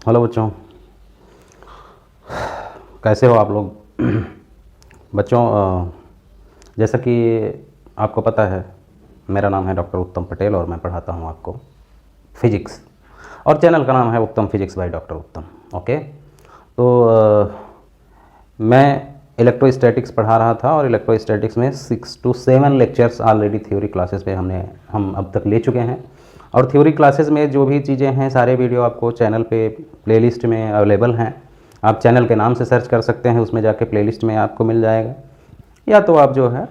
Hello बच्चों, कैसे हो आप लोग। बच्चों, जैसा कि आपको पता है, मेरा नाम है डॉक्टर उत्तम पटेल और मैं पढ़ाता हूँ आपको फिजिक्स, और चैनल का नाम है उत्तम फिजिक्स बाय डॉक्टर उत्तम। ओके, तो मैं इलेक्ट्रोस्टैटिक्स पढ़ा रहा था और इलेक्ट्रोस्टैटिक्स में 6 to 7 lectures already theory classes पे हम अब तक ले चुके हैं। और थ्योरी क्लासेस में जो भी चीज़ें हैं सारे वीडियो आपको चैनल पे प्लेलिस्ट में अवेलेबल हैं। आप चैनल के नाम से सर्च कर सकते हैं, उसमें जाके प्लेलिस्ट में आपको मिल जाएगा, या तो आप जो है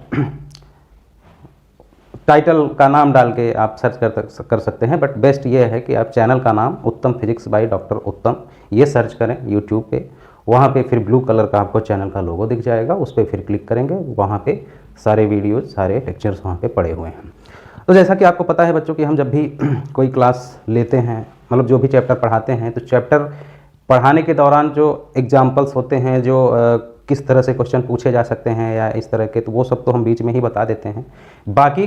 टाइटल का नाम डाल के आप सर्च कर सकते हैं। बट बेस्ट ये है कि आप चैनल का नाम उत्तम फिजिक्स बाय डॉक्टर उत्तम ये सर्च करें यूट्यूब पे। वहाँ पे फिर ब्लू कलर का आपको चैनल का लोगो दिख जाएगा, उस पर फिर क्लिक करेंगे, वहाँ पे सारे वीडियोज़ सारे लेक्चर्स वहाँ पे पड़े हुए हैं। तो जैसा कि आपको पता है बच्चों कि हम जब भी कोई क्लास लेते हैं, मतलब जो भी चैप्टर पढ़ाते हैं, तो चैप्टर पढ़ाने के दौरान जो एग्जाम्पल्स होते हैं, जो किस तरह से क्वेश्चन पूछे जा सकते हैं या इस तरह के, तो वो सब तो हम बीच में ही बता देते हैं। बाकी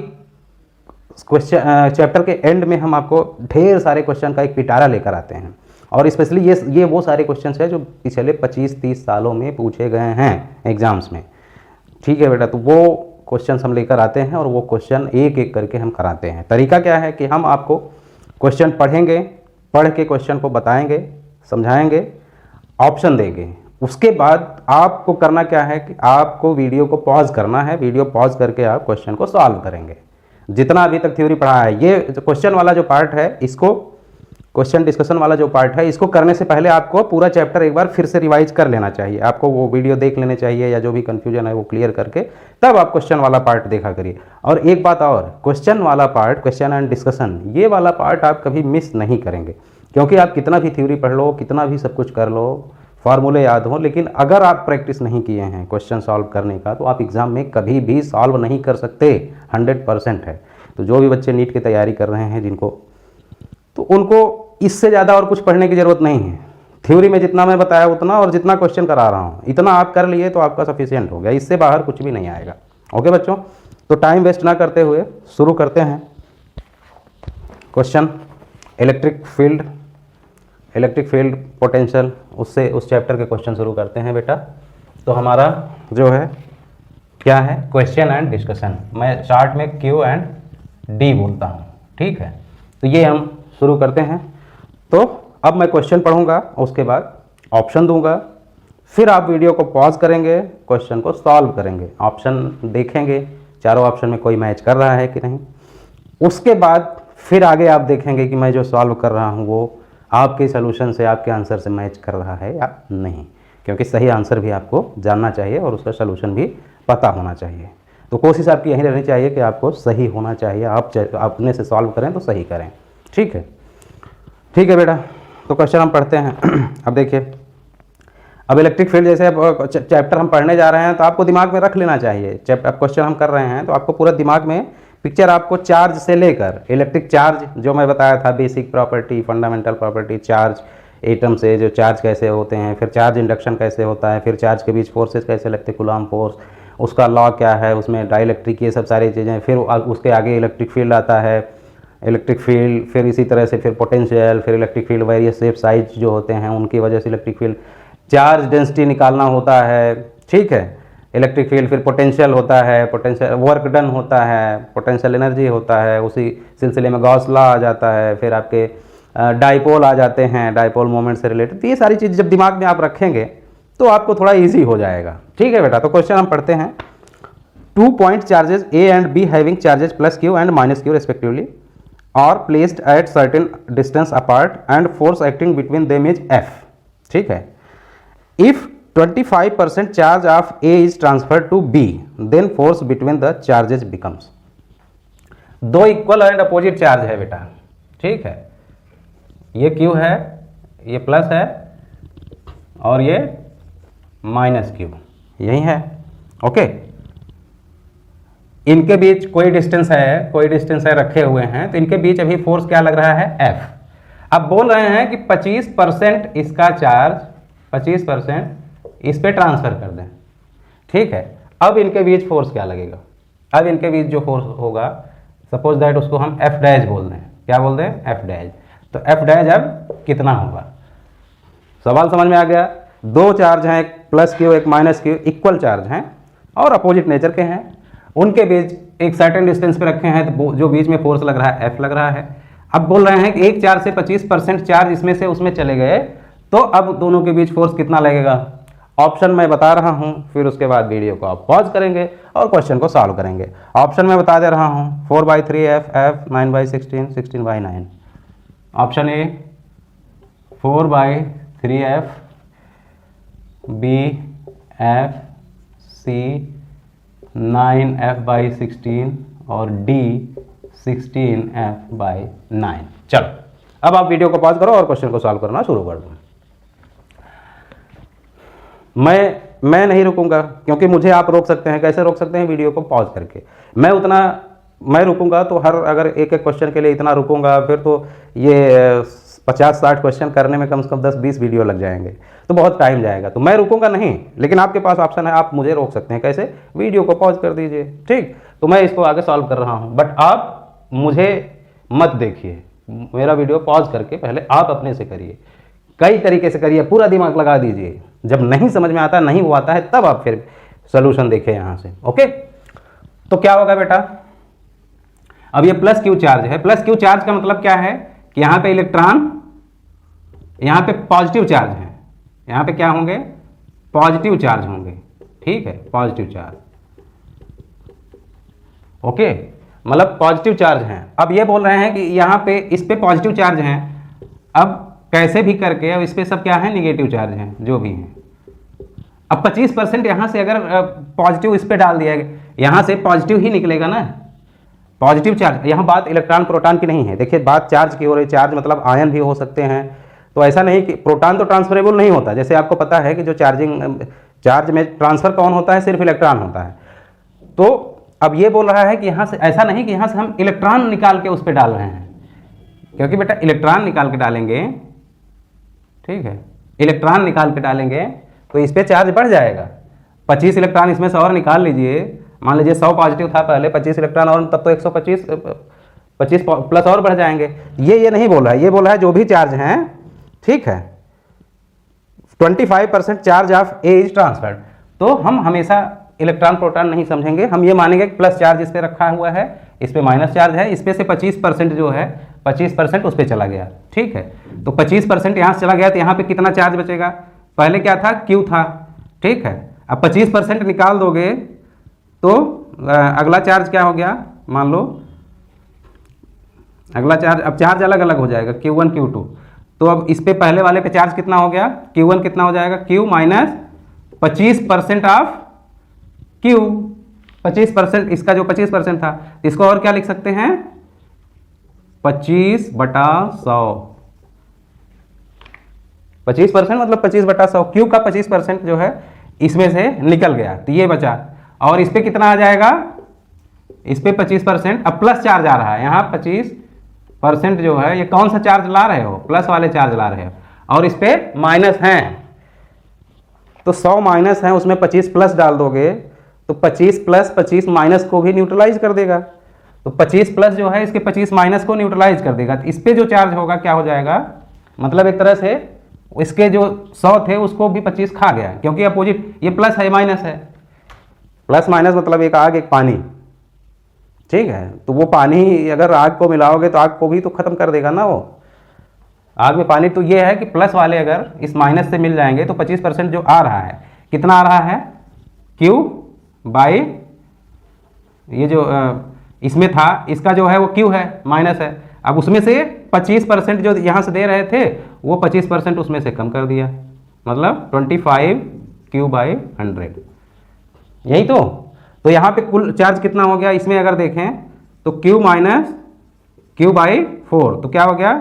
क्वेश्चन चैप्टर के एंड में हम आपको ढेर सारे क्वेश्चन का एक पिटारा लेकर आते हैं, और स्पेशली ये वो सारे क्वेश्चन है जो पिछले 25-30 सालों में पूछे गए हैं एग्जाम्स में। ठीक है बेटा, तो वो क्वेश्चन हम लेकर आते हैं और वो क्वेश्चन एक एक करके हम कराते हैं। तरीका क्या है कि हम आपको क्वेश्चन पढ़ेंगे, पढ़ के क्वेश्चन को बताएंगे, समझाएंगे, ऑप्शन देंगे। उसके बाद आपको करना क्या है कि आपको वीडियो को पॉज करना है, वीडियो पॉज करके आप क्वेश्चन को सॉल्व करेंगे। जितना अभी तक थ्योरी पढ़ा है, ये क्वेश्चन वाला जो पार्ट है, इसको क्वेश्चन डिस्कशन वाला जो पार्ट है, इसको करने से पहले आपको पूरा चैप्टर एक बार फिर से रिवाइज कर लेना चाहिए। आपको वो वीडियो देख लेने चाहिए, या जो भी कन्फ्यूजन है वो क्लियर करके तब आप क्वेश्चन वाला पार्ट देखा करिए। और एक बात और, क्वेश्चन वाला पार्ट, क्वेश्चन एंड डिस्कशन, ये वाला पार्ट आप कभी मिस नहीं करेंगे। क्योंकि आप कितना भी थ्योरी पढ़ लो, कितना भी सब कुछ कर लो, फार्मूले याद हो, लेकिन अगर आप प्रैक्टिस नहीं किए हैं क्वेश्चन सॉल्व करने का, तो आप एग्ज़ाम में कभी भी सॉल्व नहीं कर सकते। 100% है। तो जो भी बच्चे नीट की तैयारी कर रहे हैं जिनको, तो उनको इससे ज़्यादा और कुछ पढ़ने की ज़रूरत नहीं है। थ्योरी में जितना मैं बताया उतना, और जितना क्वेश्चन करा रहा हूँ इतना आप कर लिए तो आपका सफिशिएंट हो गया, इससे बाहर कुछ भी नहीं आएगा। ओके बच्चों, तो टाइम वेस्ट ना करते हुए शुरू करते हैं। क्वेश्चन इलेक्ट्रिक फील्ड पोटेंशियल, उससे उस चैप्टर के क्वेश्चन शुरू करते हैं बेटा। तो हमारा जो है क्या है, क्वेश्चन एंड डिस्कशन। मैं शार्ट में क्यू एंड डी बोलता हूँ, ठीक है। तो ये हम शुरू करते हैं। तो अब मैं क्वेश्चन पढ़ूंगा, उसके बाद ऑप्शन दूंगा, फिर आप वीडियो को पॉज करेंगे, क्वेश्चन को सॉल्व करेंगे, ऑप्शन देखेंगे, चारों ऑप्शन में कोई मैच कर रहा है कि नहीं। उसके बाद फिर आगे आप देखेंगे कि मैं जो सॉल्व कर रहा हूँ वो आपके सोल्यूशन से, आपके आंसर से मैच कर रहा है या नहीं, क्योंकि सही आंसर भी आपको जानना चाहिए और उसका सोल्यूशन भी पता होना चाहिए। तो कोशिश आपकी यही रहनी चाहिए कि आपको सही होना चाहिए, आप अपने से सॉल्व करें तो सही करें। ठीक है, ठीक है बेटा। तो क्वेश्चन हम पढ़ते हैं। अब देखिए, अब इलेक्ट्रिक फील्ड जैसे अब चैप्टर हम पढ़ने जा रहे हैं तो आपको दिमाग में रख लेना चाहिए। अब क्वेश्चन हम कर रहे हैं तो आपको पूरा दिमाग में पिक्चर, आपको चार्ज से लेकर इलेक्ट्रिक चार्ज जो मैं बताया था, basic property, fundamental property, charge atom से जो चार्ज कैसे होते हैं, फिर चार्ज इंडक्शन कैसे होता है, फिर चार्ज के बीच फोर्सेस कैसे लगते हैं, कूलॉम फोर्स, उसका लॉ क्या है, उसमें डाइलेक्ट्रिक, ये सब सारी चीज़ें। फिर उसके आगे इलेक्ट्रिक फील्ड आता है, इलेक्ट्रिक फील्ड, फिर इसी तरह से फिर पोटेंशियल, फिर electric field various shape size जो होते हैं उनकी वजह से इलेक्ट्रिक फील्ड, चार्ज डेंसिटी निकालना होता है, ठीक है, इलेक्ट्रिक फील्ड, फिर पोटेंशियल होता है, पोटेंशियल वर्क डन होता है, पोटेंशियल एनर्जी होता है, उसी सिलसिले में गॉस लॉ आ जाता है, फिर आपके डाइपोल आ जाते हैं, डाइपोल मोमेंट से रिलेटेड। तो ये सारी चीज़ जब दिमाग में आप रखेंगे तो आपको थोड़ा ईजी हो जाएगा। ठीक है बेटा, तो क्वेश्चन हम पढ़ते हैं। 2 point charges A and B having charges plus q and minus q respectively are placed at certain distance apart and force acting between them is F. ठीक है, if 25% charge of A is transferred to B, then force between the charges becomes. दो equal and opposite charge है बेटा, ठीक है, ये Q है, ये प्लस है, और ये माइनस क्यू, यही है। ओके, इनके बीच कोई डिस्टेंस है रखे हुए हैं, तो इनके बीच अभी फोर्स क्या लग रहा है, एफ। अब बोल रहे हैं कि 25% इसका चार्ज 25% इस पे ट्रांसफर कर दें। ठीक है, अब इनके बीच फोर्स क्या लगेगा, अब इनके बीच जो फोर्स होगा, सपोज दैट उसको हम एफ डैश बोल दें। क्या बोल दें, एफ डैश। तो एफ डैश अब कितना होगा, सवाल समझ में आ गया। दो चार्ज हैं, एक प्लस क्यू एक माइनस क्यू, इक्वल चार्ज हैं और अपोजिट नेचर के हैं, उनके बीच एक सर्टेन डिस्टेंस पे रखे हैं, तो जो बीच में फोर्स लग रहा है एफ लग रहा है। अब बोल रहे हैं कि एक चार्ज से 25% चार्ज इसमें से उसमें चले गए, तो अब दोनों के बीच फोर्स कितना लगेगा। ऑप्शन मैं बता रहा हूं, फिर उसके बाद वीडियो को आप पॉज करेंगे और क्वेश्चन को सॉल्व करेंगे। ऑप्शन मैं बता दे रहा हूं, 4/3F, F 9/16, 16/9। Option A 4/3F, B F, C 9F/16 और D 16F/9। चलो अब आप वीडियो को पॉज करो और क्वेश्चन को सॉल्व करना शुरू कर दो। मैं नहीं रुकूंगा, क्योंकि मुझे आप रोक सकते हैं। कैसे रोक सकते हैं? वीडियो को पॉज करके। मैं रुकूंगा तो अगर एक एक क्वेश्चन के लिए इतना रुकूंगा, फिर तो ये 50-60 क्वेश्चन करने में कम से कम 10-20 वीडियो लग जाएंगे, तो बहुत टाइम जाएगा। तो मैं रुकूंगा नहीं, लेकिन आपके पास ऑप्शन है, आप मुझे रोक सकते हैं। कैसे? वीडियो को पॉज कर दीजिए, ठीक। तो मैं इसको आगे सॉल्व कर रहा हूँ, बट आप मुझे मत देखिए, मेरा वीडियो पॉज करके पहले आप अपने से करिए, कई तरीके से करिए, पूरा दिमाग लगा दीजिए। जब नहीं समझ में आता, नहीं वो आता है, तब आप फिर सोल्यूशन देखें यहाँ से। ओके, तो क्या होगा बेटा, अब ये प्लस क्यू चार्ज है। प्लस क्यू चार्ज का मतलब क्या है कि यहाँ पे इलेक्ट्रॉन, यहाँ पे पॉजिटिव चार्ज है, यहाँ पे क्या होंगे? पॉजिटिव चार्ज होंगे, ठीक है, पॉजिटिव चार्ज। ओके, मतलब पॉजिटिव चार्ज हैं। अब ये बोल रहे हैं कि यहाँ पे इस पे पॉजिटिव चार्ज हैं, अब कैसे भी करके अब इस पे सब क्या है? निगेटिव चार्ज हैं, जो भी हैं। अब 25% यहाँ से अगर पॉजिटिव इस पे डाल दिया गया, यहाँ से पॉजिटिव ही निकलेगा ना, पॉजिटिव चार्ज। यहाँ बात इलेक्ट्रॉन प्रोटॉन की नहीं है, देखिए बात चार्ज की हो रही। चार्ज मतलब आयन भी हो सकते हैं, तो ऐसा नहीं कि प्रोटॉन तो ट्रांसफरेबल नहीं होता। जैसे आपको पता है कि जो चार्ज में ट्रांसफर कौन होता है? सिर्फ इलेक्ट्रॉन होता है। तो अब ये बोल रहा है कि यहाँ से ऐसा नहीं कि यहाँ से हम इलेक्ट्रॉन निकाल के उस पर डाल रहे हैं, क्योंकि बेटा इलेक्ट्रॉन निकाल के डालेंगे, ठीक है, इलेक्ट्रॉन निकाल के डालेंगे तो इस पर चार्ज बढ़ जाएगा। 25 इलेक्ट्रॉन इसमें से और निकाल लीजिए, मान लीजिए 100 पॉजिटिव था पहले, 25 इलेक्ट्रॉन और, तब तो 125 प्लस और बढ़ जाएंगे। ये नहीं बोला है, ये बोला है जो भी चार्ज हैं, ठीक है, 25% charge of A is transferred. तो हम हमेशा इलेक्ट्रॉन प्रोटॉन नहीं समझेंगे, हम ये मानेंगे कि प्लस चार्ज इस पे रखा हुआ है, इस पे माइनस चार्ज है, इस पे से 25% जो है 25% उस पे चला गया, ठीक है। तो 25% यहाँ से चला गया, तो यहाँ पे कितना चार्ज बचेगा? पहले क्या था? क्यू था, ठीक है। अब 25% निकाल दोगे तो अगला चार्ज क्या हो गया? मान लो अगला चार्ज, अब चार्ज अलग अलग हो जाएगा, Q1 Q2। तो अब इस पे पहले वाले पे चार्ज कितना हो गया? Q1 कितना हो जाएगा? Q माइनस 25% ऑफ Q, 25%, इसका जो 25% था, इसको और क्या लिख सकते हैं? 25/100। 25% मतलब 25/100। Q का 25% जो है इसमें से निकल गया, तो ये बचा। और इस पे कितना आ जाएगा? इस पे 25%, अब प्लस चार्ज आ रहा है यहाँ 25% जो है, ये कौन सा चार्ज ला रहे हो? प्लस वाले चार्ज ला रहे हो, और इस पे माइनस हैं, तो 100 माइनस है, उसमें 25 प्लस डाल दोगे तो 25 प्लस 25 माइनस को भी न्यूट्रलाइज कर देगा। तो 25 प्लस जो है इसके 25 माइनस को न्यूट्रलाइज कर देगा, तो इस पे जो चार्ज होगा क्या हो जाएगा? मतलब एक तरह से इसके जो 100 थे उसको भी 25 खा गया, क्योंकि अपोजिट, ये प्लस है माइनस है, प्लस माइनस मतलब एक आग एक पानी, ठीक है। तो वो पानी अगर आग को मिलाओगे तो आग को भी तो खत्म कर देगा ना वो, आग में पानी। तो ये है कि प्लस वाले अगर इस माइनस से मिल जाएंगे तो 25% जो आ रहा है, कितना आ रहा है? Q बाई, ये जो इसमें था इसका जो है वो Q है, माइनस है। अब उसमें से 25% जो यहाँ से दे रहे थे वो 25% उसमें से कम कर दिया, मतलब 25Q/100, यही तो यहाँ पे कुल चार्ज कितना हो गया? इसमें अगर देखें तो Q माइनस Q/4, तो क्या हो गया?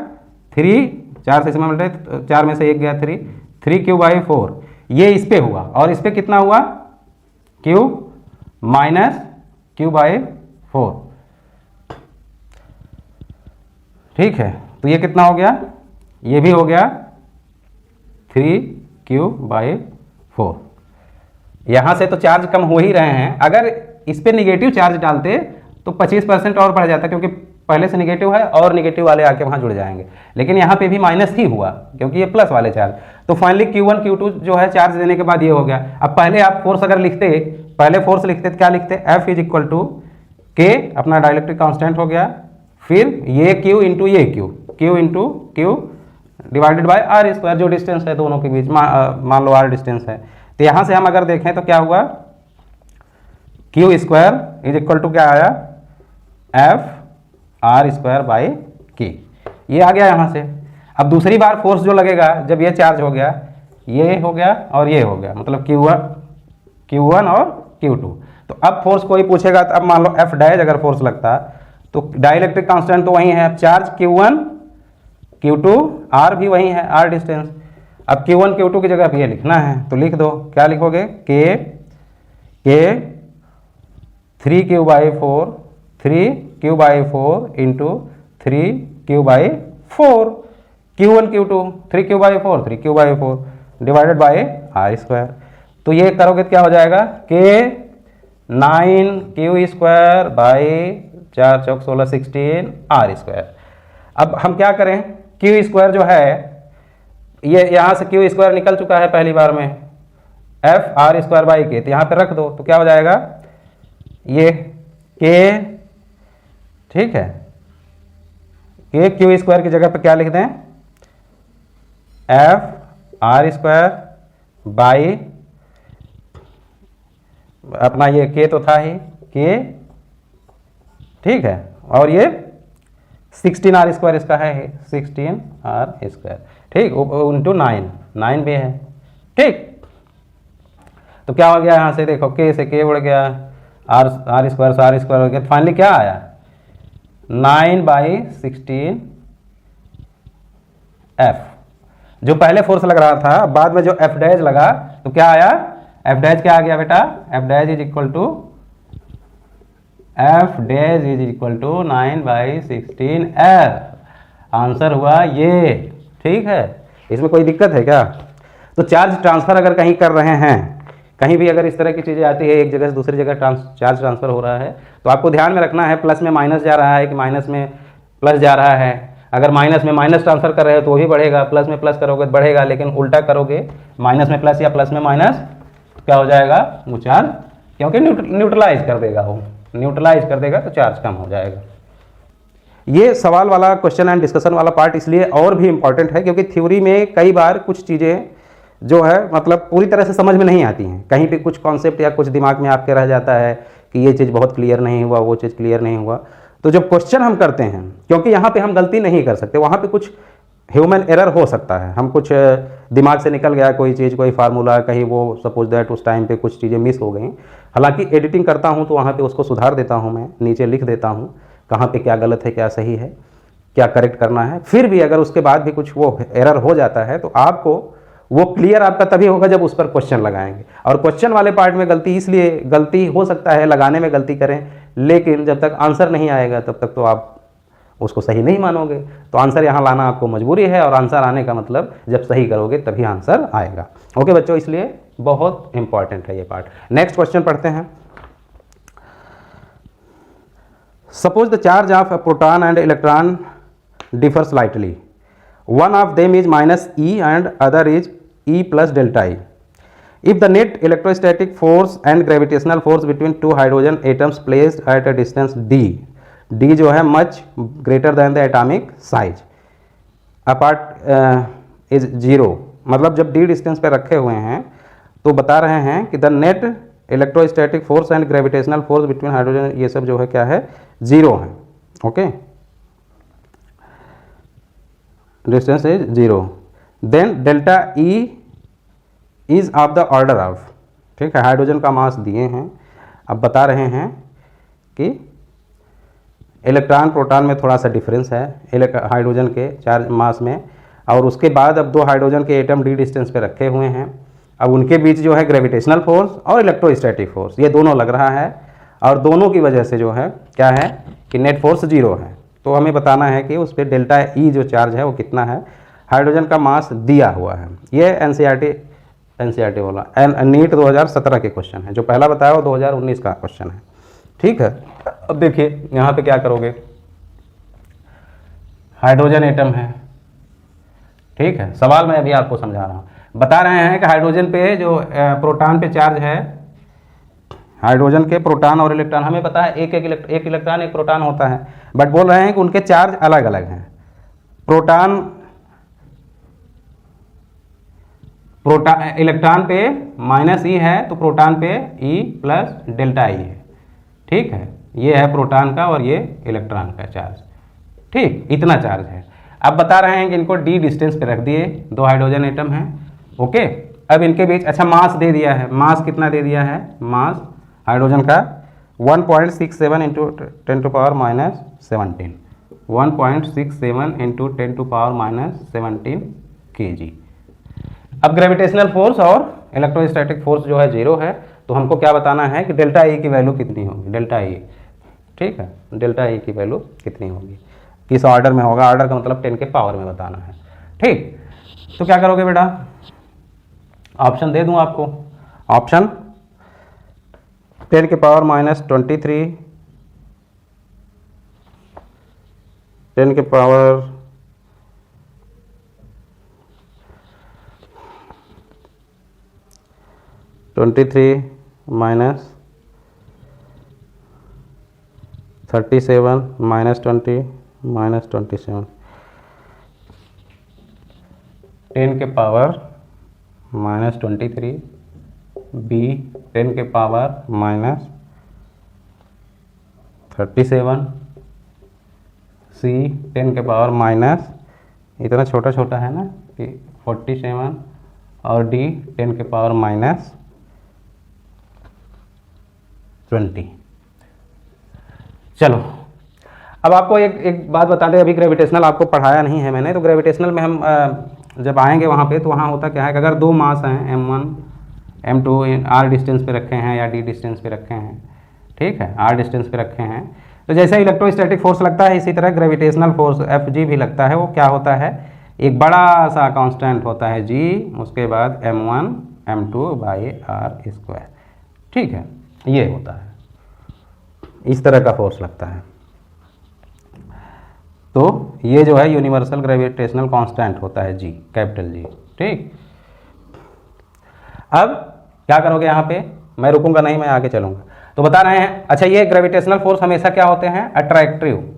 3, 4 से इसमें मिलते, 4 में से 1 गया, 3Q/4, ये इस पे हुआ। और इस पे कितना हुआ? Q माइनस Q/4, ठीक है। तो ये कितना हो गया? ये भी हो गया 3Q/4। यहाँ से तो चार्ज कम हो ही रहे हैं, अगर इस पे निगेटिव चार्ज डालते तो 25% और बढ़ जाता, क्योंकि पहले से निगेटिव है और निगेटिव वाले आके वहाँ जुड़ जाएंगे। लेकिन यहाँ पे भी माइनस ही हुआ क्योंकि ये प्लस वाले चार्ज, तो फाइनली Q1 Q2 जो है चार्ज देने के बाद ये हो गया। अब पहले आप फोर्स अगर लिखते, पहले फोर्स लिखते तो क्या लिखते, F is equal to K अपना डाइलेक्ट्रिक कांस्टेंट हो गया, फिर ये Q इंटू ये Q into Q divided by R square, जो डिस्टेंस है दोनों के बीच, मान लो R डिस्टेंस है। तो यहाँ से हम अगर देखें तो क्या हुआ, Q square is equal to क्या आया, F R square by K, ये आ गया यहाँ से। अब दूसरी बार फोर्स जो लगेगा जब ये चार्ज हो गया, ये हो गया और ये हो गया, मतलब Q1 और Q2। तो अब फोर्स कोई पूछेगा तो अब मान लो F डैश अगर फोर्स लगता तो डाइलेक्ट्रिक कांस्टेंट तो वही है, चार्ज Q1 Q2, R भी वही है, R डिस्टेंस। अब Q1 Q2 की जगह पे ये लिखना है तो लिख दो, क्या लिखोगे, K 3Q/4 3Q/4 into 3Q/4, Q1 Q2 3Q/4 3Q/4 divided by R square. तो ये करोगे तो क्या हो जाएगा, K 9Q square by 4 Chowk 16 16 R square. अब हम क्या करें, Q स्क्वायर जो है ये यहाँ से Q स्क्वायर निकल चुका है पहली बार में, F R square by K, तो यहाँ पे रख दो तो क्या हो जाएगा, ये K, ठीक है, K Q स्क्वायर की जगह पे क्या लिख दें, F R स्क्वायर बाई अपना ये K तो था ही, K, ठीक है, और ये 16 R स्क्वायर इसका है 16 R स्क्वायर, ठीक, इंटू 9 भी है, ठीक। तो क्या हो गया यहाँ से देखो, K से K उड़ गया, R स्क्वायर से R स्क्वायर हो गया, फाइनली क्या आया 9/16 F। जो पहले फोर्स लग रहा था, बाद में जो F डैश लगा तो क्या आया, F डैश क्या आ गया बेटा, F dash is equal to F dash is equal to 9/16 F। Answer हुआ ये, ठीक है, इसमें कोई दिक्कत है क्या। तो चार्ज ट्रांसफर अगर कहीं कर रहे हैं, कहीं भी अगर इस तरह की चीज़ें आती है, एक जगह से दूसरी जगह चार्ज ट्रांसफर हो रहा है, तो आपको ध्यान में रखना है प्लस में माइनस जा रहा है कि माइनस में प्लस जा रहा है। अगर माइनस में माइनस ट्रांसफर कर रहे हो तो वो भी बढ़ेगा, प्लस में प्लस करोगे तो बढ़ेगा, लेकिन उल्टा करोगे माइनस में प्लस या प्लस में माइनस, क्या हो जाएगा वो चार्ज, क्योंकि न्यूट्रलाइज कर देगा, वो न्यूट्रलाइज कर देगा तो चार्ज कम हो जाएगा। ये सवाल वाला क्वेश्चन एंड डिस्कशन वाला पार्ट इसलिए और भी इम्पॉर्टेंट है क्योंकि थ्योरी में कई बार कुछ चीज़ें जो है मतलब पूरी तरह से समझ में नहीं आती हैं, कहीं पे कुछ कॉन्सेप्ट या कुछ दिमाग में आपके रह जाता है कि ये चीज़ बहुत क्लियर नहीं हुआ, वो चीज़ क्लियर नहीं हुआ। तो जब क्वेश्चन हम करते हैं, क्योंकि यहाँ पे हम गलती नहीं कर सकते, वहाँ पे कुछ ह्यूमन एरर हो सकता है, हम कुछ दिमाग से निकल गया कोई चीज़, कोई फार्मूला, कहीं वो सपोज दैट उस टाइम पे कुछ चीज़ें मिस हो गई। हालांकि एडिटिंग करता हूँ तो वहाँ पे उसको सुधार देता हूँ, मैं नीचे लिख देता हूँ कहाँ पे क्या गलत है, क्या सही है, क्या करेक्ट करना है। फिर भी अगर उसके बाद भी कुछ वो एरर हो जाता है तो आपको वो क्लियर आपका तभी होगा जब उस पर क्वेश्चन लगाएंगे। और क्वेश्चन वाले पार्ट में गलती इसलिए, गलती हो सकता है लगाने में गलती करें, लेकिन जब तक आंसर नहीं आएगा तब तक तो आप उसको सही नहीं मानोगे। तो आंसर यहाँ लाना आपको मजबूरी है, और आंसर आने का मतलब जब सही करोगे तभी आंसर आएगा। ओके बच्चों, इसलिए बहुत इंपॉर्टेंट है ये पार्ट। नेक्स्ट क्वेश्चन पढ़ते हैं। Suppose the charge of a proton and electron differ slightly. One of them is minus E and other is E plus delta E. If the net electrostatic force and gravitational force between two hydrogen atoms placed at a distance d, d जो है much greater than the atomic size, apart is 0, मतलब जब d distance पे रखे हुए हैं तो बता रहे हैं कि the net electrostatic force and gravitational force between hydrogen, ये सब जो है क्या है, 0 है। Okay, distance is 0, then delta E is of the order of, ठीक है, हाइड्रोजन का मास दिए हैं, अब बता रहे हैं कि इलेक्ट्रॉन प्रोटॉन में थोड़ा सा डिफरेंस है हाइड्रोजन के चार्ज मास में, और उसके बाद अब दो हाइड्रोजन के एटम डी डिस्टेंस पे रखे हुए हैं। अब उनके बीच जो है ग्रेविटेशनल फोर्स और इलेक्ट्रोस्टैटिक फोर्स, ये दोनों लग रहा है, और दोनों की वजह से जो है क्या है कि नेट फोर्स 0 है। तो हमें बताना है कि उस पर डेल्टा ई जो चार्ज है वो कितना है। हाइड्रोजन का मास दिया हुआ है, ये एनसीईआरटी वाला नीट 2017 के क्वेश्चन है, जो पहला बताया वो 2019 का क्वेश्चन है, ठीक है। अब देखिए यहाँ पे क्या करोगे, हाइड्रोजन एटम है, ठीक है, सवाल मैं अभी आपको समझा रहा हूँ। बता रहे हैं कि हाइड्रोजन पे जो प्रोटॉन पे चार्ज है, हाइड्रोजन के प्रोटॉन और इलेक्ट्रॉन, हमें पता है एक इलेक्ट्रॉन एक प्रोटॉन होता है, बट बोल रहे हैं कि उनके चार्ज अलग अलग हैं। इलेक्ट्रॉन पे -e है तो प्रोटॉन पे E प्लस डेल्टा E है। ठीक है, ये है प्रोटॉन का और ये इलेक्ट्रॉन का चार्ज। ठीक, इतना चार्ज है। अब बता रहे हैं कि इनको d डिस्टेंस पे रख दिए, 2 हाइड्रोजन एटम हैं। ओके, अब इनके बीच अच्छा मास दे दिया है। मास कितना दे दिया है? मास हाइड्रोजन का 1.67 इंटू 10⁻⁻17, 1.67 इंटू 10⁻⁻17 kg। अब ग्रेविटेशनल फोर्स और इलेक्ट्रोस्टैटिक फोर्स जो है 0 है, तो हमको क्या बताना है कि डेल्टा E की वैल्यू कितनी होगी, डेल्टा E। ठीक है, डेल्टा E की वैल्यू कितनी होगी, किस ऑर्डर में होगा, ऑर्डर का मतलब 10 के पावर में बताना है। ठीक, तो क्या करोगे बेटा, ऑप्शन दे दूं आपको, ऑप्शन 10 के पावर -23, 10 के पावर 23 माइनस 37 -20 -27, 10 के पावर -23, B 10 के पावर -37, C 10 के पावर माइनस इतना छोटा छोटा है ना कि 47, और D 10 के पावर -20। चलो, अब आपको एक बात बता दें, अभी ग्रेविटेशनल आपको पढ़ाया नहीं है मैंने, तो ग्रेविटेशनल में हम जब आएंगे वहाँ पे, तो वहाँ होता क्या है कि अगर 2 मास हैं m1 m2 r डिस्टेंस पे रखे हैं या d डिस्टेंस पे रखे हैं, ठीक है, r डिस्टेंस पे रखे हैं, तो जैसे इलेक्ट्रोस्टैटिक फोर्स लगता है इसी तरह ग्रेविटेशनल फोर्स Fg भी लगता है। वो क्या होता है, एक बड़ा सा कांस्टेंट होता है g, उसके बाद m1 m2 by r square. ठीक है, ये होता है, इस तरह का फोर्स लगता है। तो ये जो है यूनिवर्सल ग्रेविटेशनल कांस्टेंट होता है G, कैपिटल G। ठीक, अब क्या करोगे यहाँ पे, मैं रुकूंगा नहीं, मैं आगे चलूंगा। तो बता रहे हैं, अच्छा ये ग्रेविटेशनल फोर्स हमेशा क्या होते हैं, अट्रैक्टिव।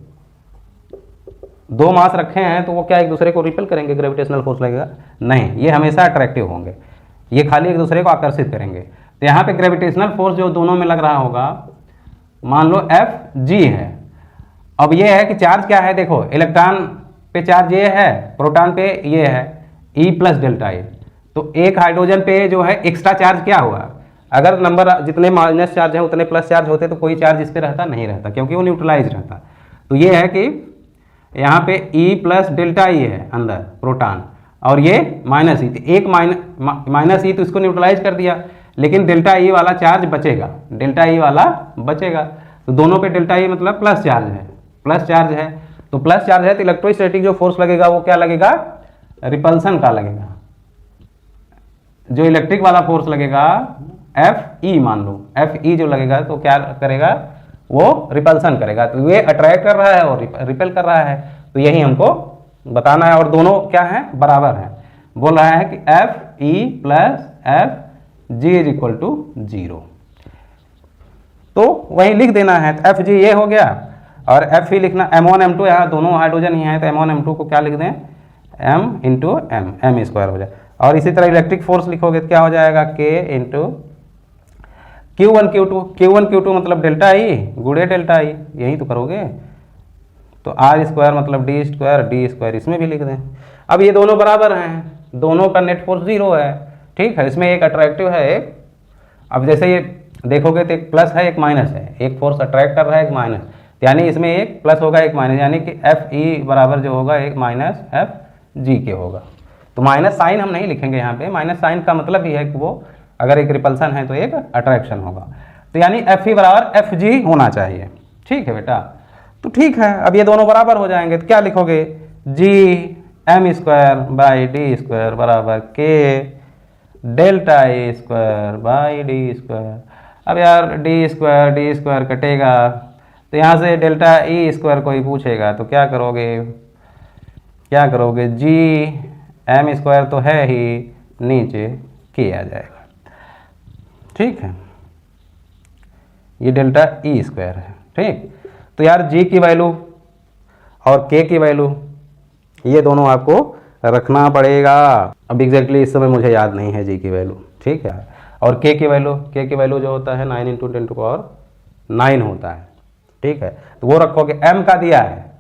2 मास रखे हैं तो वो क्या एक दूसरे को रिपेल करेंगे, ग्रेविटेशनल फोर्स लगेगा? नहीं, ये हमेशा अट्रैक्टिव होंगे, ये खाली एक दूसरे को आकर्षित करेंगे। तो यहाँ पे ग्रेविटेशनल फोर्स जो दोनों में लग रहा होगा, मान लो Fg है। अब ये है कि चार्ज क्या है, देखो इलेक्ट्रॉन पे चार्ज ये है, प्रोटॉन पे ये है E प्लस डेल्टा E। तो एक हाइड्रोजन पे जो है एक्स्ट्रा चार्ज क्या हुआ, अगर नंबर जितने माइनस चार्ज है उतने प्लस चार्ज होते तो कोई चार्ज इस पे रहता नहीं रहता, क्योंकि वो न्यूट्रलाइज रहता। तो ये है कि यहाँ पे E प्लस डेल्टा E है अंदर प्रोटॉन, और ये माइनस E, एक माइनस E तो इसको न्यूट्रलाइज कर दिया, लेकिन डेल्टा E वाला चार्ज बचेगा, डेल्टा E वाला बचेगा। तो दोनों पे डेल्टा E मतलब प्लस चार्ज है, प्लस चार्ज है। तो प्लस चार्ज है तो इलेक्ट्रोस्टैटिक जो फोर्स लगेगा वो क्या लगेगा, रिपल्सन का लगेगा। जो इलेक्ट्रिक वाला फोर्स लगेगा Fe, मान लो Fe जो लगेगा तो क्या करेगा, वो रिपल्सन करेगा। तो ये अट्रैक्ट कर रहा है और रिपेल कर रहा है, तो यही हमको बताना है। और दोनों क्या है, बराबर है। बोल रहा है कि Fe plus Fg is equal to 0, तो वही लिख देना है। तो Fg ये हो गया और Fe लिखना, m1 m2 यहाँ दोनों हाइड्रोजन ही है, तो m1 m2 को क्या लिख दें, m इंटू m स्क्वायर हो जाए। और इसी तरह इलेक्ट्रिक फोर्स लिखोगे तो क्या हो जाएगा, k इंटू Q1 Q2 मतलब डेल्टा E गुड़े डेल्टा E, यही तो करोगे। तो r स्क्वायर मतलब d स्क्वायर इसमें भी लिख दें। अब ये दोनों बराबर हैं, दोनों का नेट फोर्स 0 है। ठीक है, इसमें एक अट्रैक्टिव है एक, अब जैसे ये देखोगे तो एक प्लस है एक माइनस है, एक फोर्स अट्रैक्ट कर रहा है एक माइनस, यानी इसमें एक प्लस होगा एक माइनस, यानी कि Fe बराबर जो होगा एक माइनस Fg के होगा। तो माइनस साइन हम नहीं लिखेंगे यहाँ पे, माइनस साइन का मतलब ही है कि वो अगर एक रिपल्सन है तो एक अट्रैक्शन होगा। तो यानी Fe बराबर Fg होना चाहिए। ठीक है बेटा, तो ठीक है, अब ये दोनों बराबर हो जाएंगे तो क्या लिखोगे, G m square by D square बराबर k delta E square by D square. अब यार डी स्क्वायर कटेगा, तो यहाँ से डेल्टा E स्क्वायर कोई पूछेगा तो क्या करोगे, G एम स्क्वायर तो है ही, नीचे के आ जाएगा। ठीक है, ये डेल्टा ई स्क्वायर है। ठीक, तो यार जी की वैल्यू और के की वैल्यू ये दोनों आपको रखना पड़ेगा। अब एग्जैक्टली इस समय मुझे याद नहीं है जी की वैल्यू। ठीक है, और के की वैल्यू जो होता है 9 × 10⁹ होता है। ठीक है, तो वो रखोगे। एम का दिया है,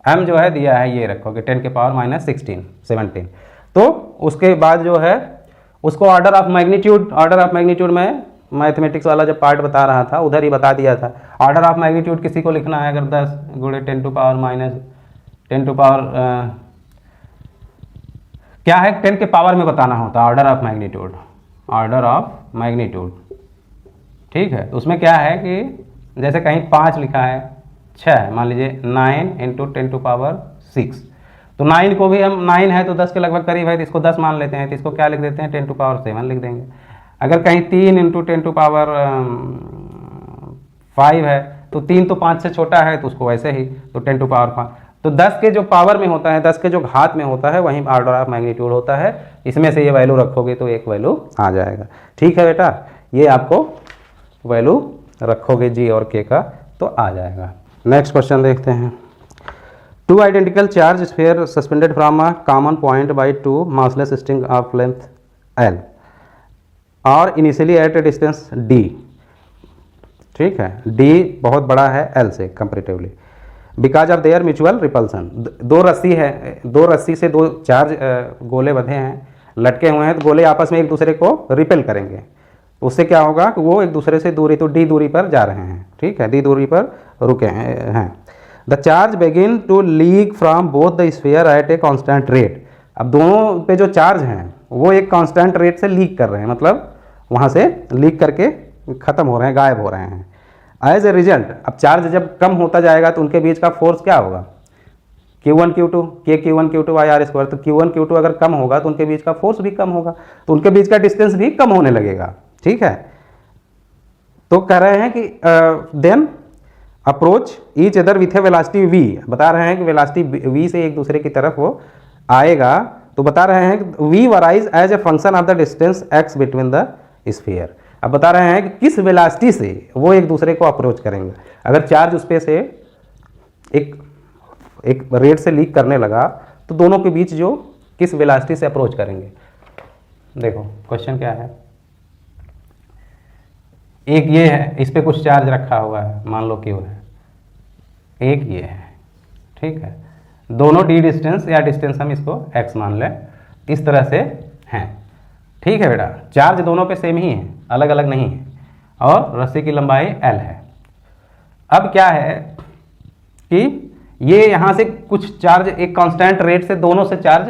एम जो है दिया है, ये रखोगे 10⁻16 17। तो उसके बाद जो है उसको ऑर्डर ऑफ मैग्नीट्यूड में मैथमेटिक्स वाला जब पार्ट बता रहा था उधर ही बता दिया था। ऑर्डर ऑफ मैग्नीट्यूड किसी को लिखना है अगर 10 × 10⁻, क्या है 10 के पावर में बताना होता है ऑर्डर ऑफ मैग्नीट्यूड। ठीक है, तो उसमें क्या है कि जैसे कहीं 5 लिखा है, 6 मान लीजिए 9 × 10⁻6, तो 9 को भी हम 9 है तो 10 के लगभग करीब है तो इसको 10 मान लेते हैं, तो इसको क्या लिख देते हैं 10⁻7 लिख देंगे। अगर कहीं 3 × 10⁻5 है तो 3 तो 5 से छोटा है तो उसको वैसे ही, तो 10⁻5। तो 10 के जो पावर में होता है, 10 के जो घात में होता है वहीं ऑर्डर ऑफ मैग्नीट्यूड होता है। इसमें से ये वैल्यू रखोगे तो एक वैल्यू आ जाएगा। ठीक है बेटा, ये आपको वैल्यू रखोगे जी और के का तो आ जाएगा। नेक्स्ट क्वेश्चन देखते हैं। 2 identical charge sphere suspended from a common point by 2 massless string of length L और initially at A distance D। ठीक है, D बहुत बड़ा है L से comparatively, because of their mutual repulsion. दो रस्सी से 2 चार्ज गोले बंधे हैं, लटके हुए हैं, तो गोले आपस में एक दूसरे को रिपेल करेंगे। उससे क्या होगा कि वो एक दूसरे से दूरी, तो D दूरी पर जा रहे हैं। ठीक है, D दूरी पर रुके हैं। The charge begin to leak from both the sphere at a constant rate. अब दोनों पे जो चार्ज हैं वो एक कांस्टेंट रेट से लीक कर रहे हैं, मतलब वहाँ से लीक करके ख़त्म हो रहे हैं, गायब हो रहे हैं। एज ए रिजल्ट, अब चार्ज जब कम होता जाएगा तो उनके बीच का फोर्स क्या होगा, Q1 Q2 K Q1 Q2 R²। तो Q1 Q2 अगर कम होगा तो उनके बीच का फोर्स भी कम होगा, तो उनके बीच का डिस्टेंस भी कम होने लगेगा। ठीक है, तो कह रहे हैं कि then approach each other with a velocity v। बता रहे हैं कि वेलोसिटी v से एक दूसरे की तरफ वो आएगा, तो बता रहे हैं कि v varies as a function of the distance x between the sphere. अब बता रहे हैं कि किस वेलोसिटी से वो एक दूसरे को अप्रोच करेंगे। अगर चार्ज उस पे से एक रेट से लीक करने लगा तो दोनों के बीच जो किस वेलोसिटी से अप्रोच करेंगे। देखो क्वेश्चन क्या है, एक ये है, इस पे कुछ चार्ज रखा हुआ है, मान लो Q है, एक ये है। ठीक है, दोनों d डिस्टेंस या डिस्टेंस हम इसको x मान लें, इस तरह से हैं। ठीक है बेटा, चार्ज दोनों पे सेम ही है, अलग अलग नहीं है, और रस्सी की लंबाई L है। अब क्या है कि ये यहाँ से कुछ चार्ज एक कांस्टेंट रेट से दोनों से चार्ज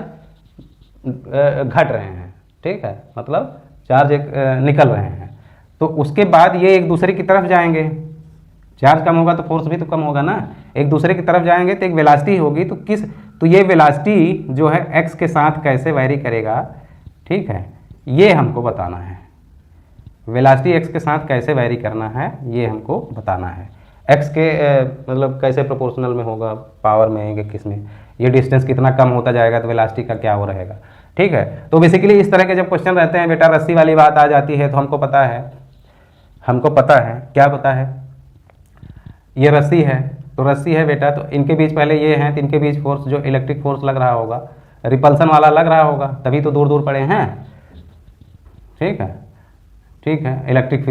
घट रहे हैं। ठीक है, मतलब चार्ज एक निकल रहे हैं, तो उसके बाद ये एक दूसरे की तरफ जाएंगे। चार्ज कम होगा तो फोर्स भी तो कम होगा ना, एक दूसरे की तरफ जाएंगे तो एक वेलोसिटी होगी, तो ये वेलोसिटी जो है x के साथ कैसे वैरी करेगा। ठीक है, ये हमको बताना है, वेलोसिटी x के साथ कैसे वैरी करना है ये हमको बताना है। x के मतलब कैसे प्रोपोर्शनल में होगा, पावर में कि किस में, ये डिस्टेंस कितना कम होता जाएगा तो वेलोसिटी का क्या हो रहेगा। ठीक है, तो बेसिकली इस तरह के जब क्वेश्चन रहते हैं बेटा, रस्सी वाली बात आ जाती है तो हमको पता है क्या पता है, ये रस्सी है, तो रस्सी है बेटा, तो इनके बीच पहले ये हैं, तो इनके बीच फोर्स जो इलेक्ट्रिक फोर्स लग रहा होगा, रिपल्सन वाला लग रहा होगा, तभी तो दूर दूर पड़े हैं। ठीक है, इलेक्ट्रिक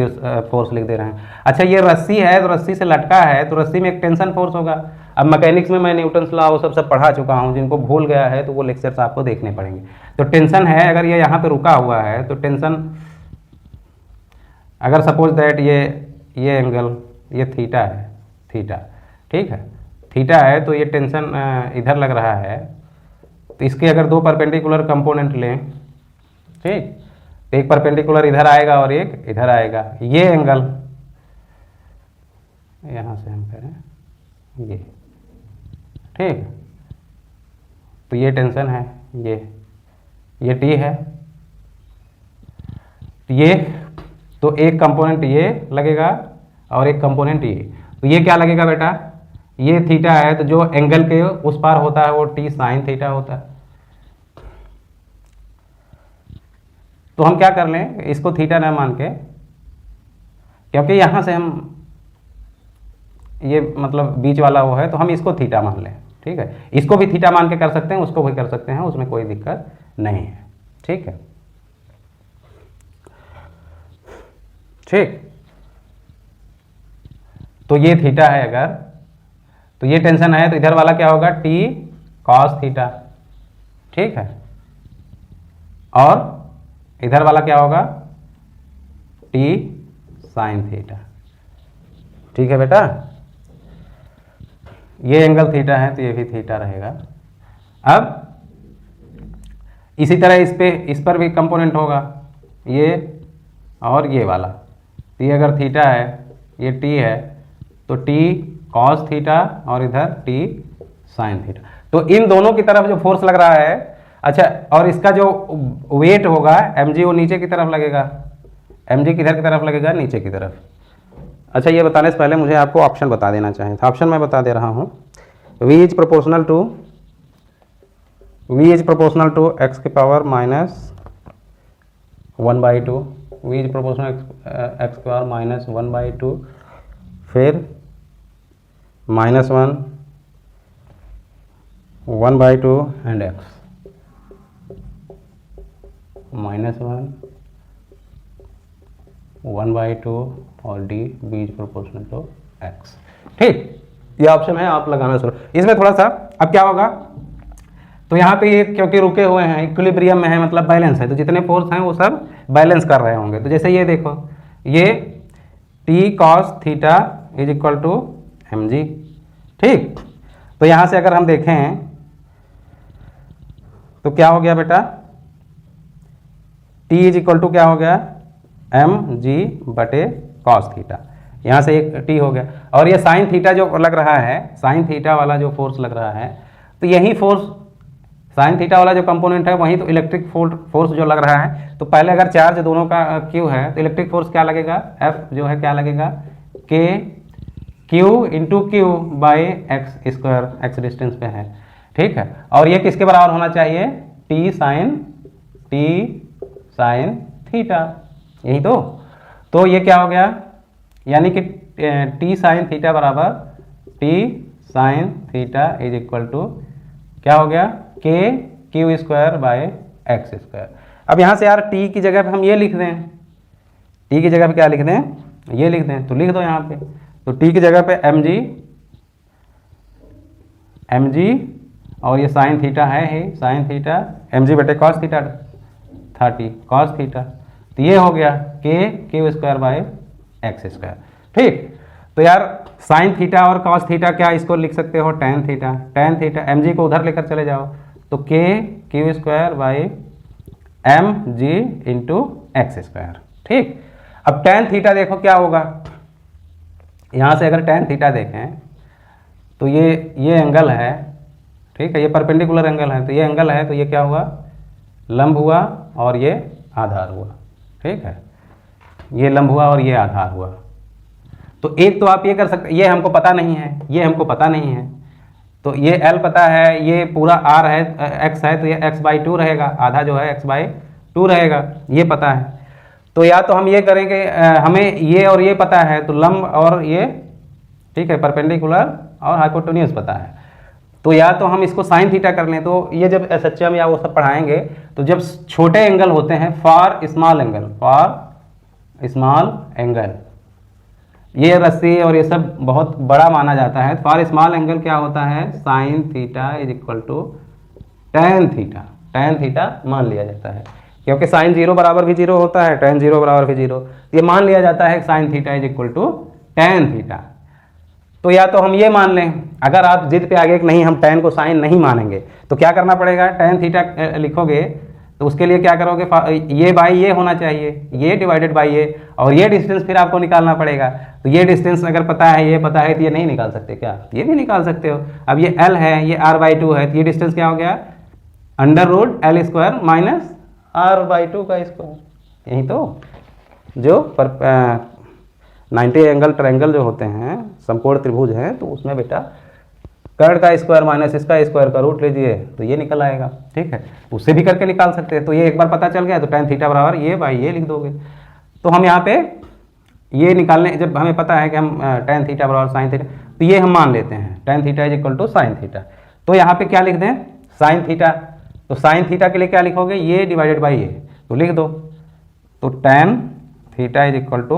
फोर्स लिख दे रहे हैं। अच्छा, ये रस्सी है तो रस्सी से लटका है, तो रस्सी में एक टेंशन फोर्स होगा। अब मैकेनिक्स में मैं न्यूटन्स लॉ वो सब पढ़ा चुका हूँ, जिनको भूल गया है तो वो लेक्चर्स आपको देखने पड़ेंगे। तो टेंशन है, अगर ये यहाँ पे रुका हुआ है तो टेंशन, अगर सपोज दैट ये एंगल ये थीटा है, थीटा। ठीक है, थीटा है तो ये टेंशन इधर लग रहा है, तो इसके अगर 2 परपेंडिकुलर कंपोनेंट लें, ठीक, तो एक परपेंडिकुलर इधर आएगा और एक इधर आएगा। ये एंगल यहाँ से हम करें ये, ठीक, तो ये टेंशन है, ये T है, ये तो एक कंपोनेंट ये लगेगा और एक कंपोनेंट ये, तो ये क्या लगेगा बेटा, ये थीटा है, तो जो एंगल के उस पार होता है वो T साइन थीटा होता है। तो हम क्या कर लें, इसको थीटा ना मान के, क्योंकि यहाँ से हम ये मतलब बीच वाला वो है, तो हम इसको थीटा मान लें। ठीक है, इसको भी थीटा मान के कर सकते हैं, उसको भी कर सकते हैं, उसमें कोई दिक्कत नहीं है। ठीक है, ठीक। तो ये थीटा है अगर, तो ये टेंशन है, तो इधर वाला क्या होगा, टी कॉस थीटा। ठीक है, और इधर वाला क्या होगा, टी साइन थीटा। ठीक है बेटा, ये एंगल थीटा है तो ये भी थीटा रहेगा। अब इसी तरह इस पर भी कंपोनेंट होगा, ये और ये वाला। तो ये अगर थीटा है, ये टी है, तो टी कॉस थीटा और इधर टी साइन थीटा। तो इन दोनों की तरफ जो फोर्स लग रहा है, अच्छा, और इसका जो वेट होगा mg, वो नीचे की तरफ लगेगा। mg किधर की तरफ लगेगा, नीचे की तरफ। अच्छा, ये बताने से पहले मुझे आपको ऑप्शन बता देना चाहिए था। ऑप्शन मैं बता दे रहा हूँ। v is proportional to x की power -1/2, v is proportional x की पावर -1/2, फिर -1, 1/2 एंड x, -1, 1/2 और d, b is proportional to x। ठीक, ये ऑप्शन है, आप लगाना शुरू। इसमें थोड़ा सा अब क्या होगा, तो यहाँ पे ये क्योंकि रुके हुए हैं, इक्विलिब्रियम में है, मतलब बैलेंस है, तो जितने फोर्स हैं वो सब बैलेंस कर रहे होंगे। तो जैसे ये देखो, ये T cos theta is equal to mg। ठीक, तो यहाँ से अगर हम देखें तो क्या हो गया बेटा, t इज इक्वल टू क्या हो गया, mg बटे कॉस थीटा। यहाँ से एक t हो गया, और ये साइन थीटा जो लग रहा है, साइन थीटा वाला जो फोर्स लग रहा है, तो यही फोर्स, साइन थीटा वाला जो कंपोनेंट है वही तो इलेक्ट्रिक फोर्स जो लग रहा है। तो पहले अगर चार्ज दोनों का q है, तो इलेक्ट्रिक फोर्स क्या लगेगा, F जो है क्या लगेगा, k q into Q by x square, x distance पे है। ठीक है, और ये किसके बराबर होना चाहिए, t साइन थीटा, यही तो ये क्या हो गया, यानी कि t साइन थीटा बराबर t sine theta is equal to क्या हो गया, k q square by x square. अब यहाँ से यार t की जगह पे हम ये लिख दें, t की जगह पे क्या लिख दें, ये लिख दें, तो लिख दो यहाँ पे। तो t की जगह पे mg और ये साइन थीटा है ही, साइन थीटा mg बटे कॉस थीटा 30 कॉस थीटा, तो ये हो गया k q square by x square. ठीक, तो यार साइन थीटा और कॉस थीटा क्या, इसको लिख सकते हो ten theta, tan theta mg को उधर लेकर चले जाओ, तो k q square by mg into x square. ठीक, अब टेन थीटा देखो क्या होगा, यहाँ से अगर टेन थीटा देखें तो ये एंगल है। ठीक है, ये परपेंडिकुलर एंगल है, तो ये एंगल है, तो ये क्या हुआ, लंब हुआ और ये आधार हुआ। ठीक है, ये लंब हुआ और ये आधार हुआ। तो एक तो आप ये कर सकते, ये हमको पता नहीं है, ये हमको पता नहीं है, तो ये L पता है, ये पूरा R है, X है, तो ये x/2 रहेगा, आधा जो है x/2 रहेगा, ये पता है। तो या तो हम ये करेंगे, हमें ये और ये पता है, तो लंब और ये, ठीक है, परपेंडिकुलर और हाइपोटेन्यूज पता है, तो या तो हम इसको साइन थीटा कर लें। तो ये जब SHM या वो सब पढ़ाएंगे, तो जब छोटे एंगल होते हैं, फॉर स्मॉल एंगल, ये रस्सी और ये सब बहुत बड़ा माना जाता है। फॉर स्मॉल एंगल क्या होता है, sine theta is equal to tan theta, tan theta मान लिया जाता है, क्योंकि साइन 0 बराबर भी 0 होता है, टेन 0 बराबर भी 0, ये मान लिया जाता है sine theta is equal to tan theta. तो या तो हम ये मान लें, अगर आप जिद पे आगे कि नहीं हम टेन को साइन नहीं मानेंगे, तो क्या करना पड़ेगा, टेन थीटा लिखोगे तो उसके लिए क्या करोगे, ये बाई ये होना चाहिए, ये डिवाइडेड बाई ये, और ये डिस्टेंस फिर आपको निकालना पड़ेगा। तो ये डिस्टेंस अगर पता है, ये पता है, तो ये नहीं निकाल सकते क्या, ये भी निकाल सकते हो। अब ये L है, ये R/2 है, तो ये डिस्टेंस क्या हो गया, √L स्क्वायर माइनस R/2 का स्क्वायर। यही तो जो 90 एंगल ट्रायंगल जो होते हैं, समकोण त्रिभुज हैं, तो उसमें बेटा स्क्वायर का स्क्वायर माइनस इसका स्क्वायर का रूट लीजिए तो ये निकल आएगा। ठीक है, उससे भी करके निकाल सकते हैं। तो ये एक बार पता चल गया तो tan थीटा बराबर ये बाई ये लिख दोगे। तो हम यहाँ पे ये निकालने, जब हमें पता है कि हम tan थीटा बराबर साइन थीटा, तो ये हम मान लेते हैं tan theta is equal to sine theta. तो यहाँ पे क्या लिख दें, साइन थीटा। तो साइन थीटा के लिए क्या लिखोगे, ये डिवाइडेड बाई ये, तो लिख दो। तो tan theta is equal to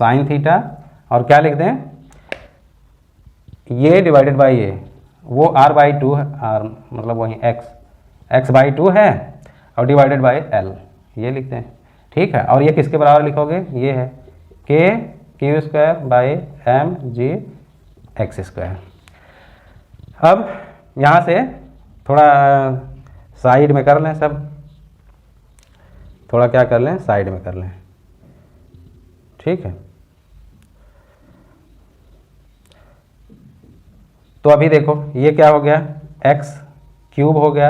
sine theta, और क्या लिख दें, ये डिवाइडेड बाई ये, वो r/2 है, r मतलब वही x/2 है, और डिवाइडेड बाई l, ये लिखते हैं। ठीक है, और ये किसके बराबर लिखोगे, ये है k(q²/mg(x²). अब यहाँ से थोड़ा साइड में कर लें, सब थोड़ा क्या कर लें, साइड में कर लें। ठीक है, तो अभी देखो ये क्या हो गया, x³ हो गया,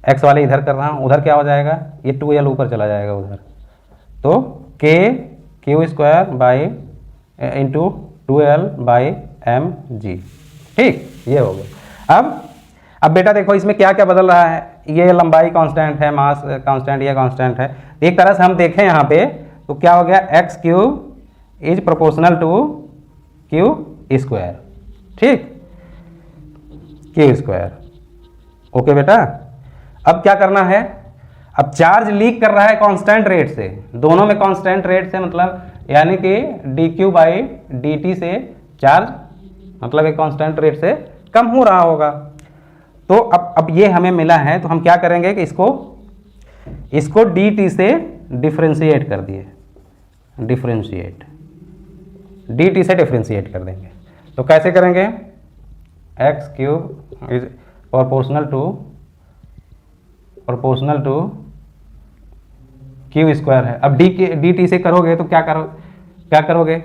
x वाले इधर कर रहा हूँ, उधर क्या हो जाएगा, ये 2l ऊपर चला जाएगा उधर, तो k(q²) इंटू 2l/mg। ठीक, ये हो गया। अब बेटा देखो इसमें क्या क्या बदल रहा है, ये लंबाई कांस्टेंट है, मास कांस्टेंट, ये कांस्टेंट है। एक तरह से हम देखें यहाँ पे तो क्या हो गया, x³ is proportional to q²। ठीक, q²। ओके बेटा, अब क्या करना है, अब चार्ज लीक कर रहा है कांस्टेंट रेट से, दोनों में कांस्टेंट रेट से मतलब यानी कि dq/dt से चार्ज मतलब एक कांस्टेंट रेट से कम हो रहा होगा। तो अब ये हमें मिला है, तो हम क्या करेंगे कि इसको dt से डिफरेंशिएट कर दिए, dt से डिफरेंशिएट कर देंगे। तो कैसे करेंगे, x³ is proportional to q² है। अब dt से करोगे तो क्या करोगे,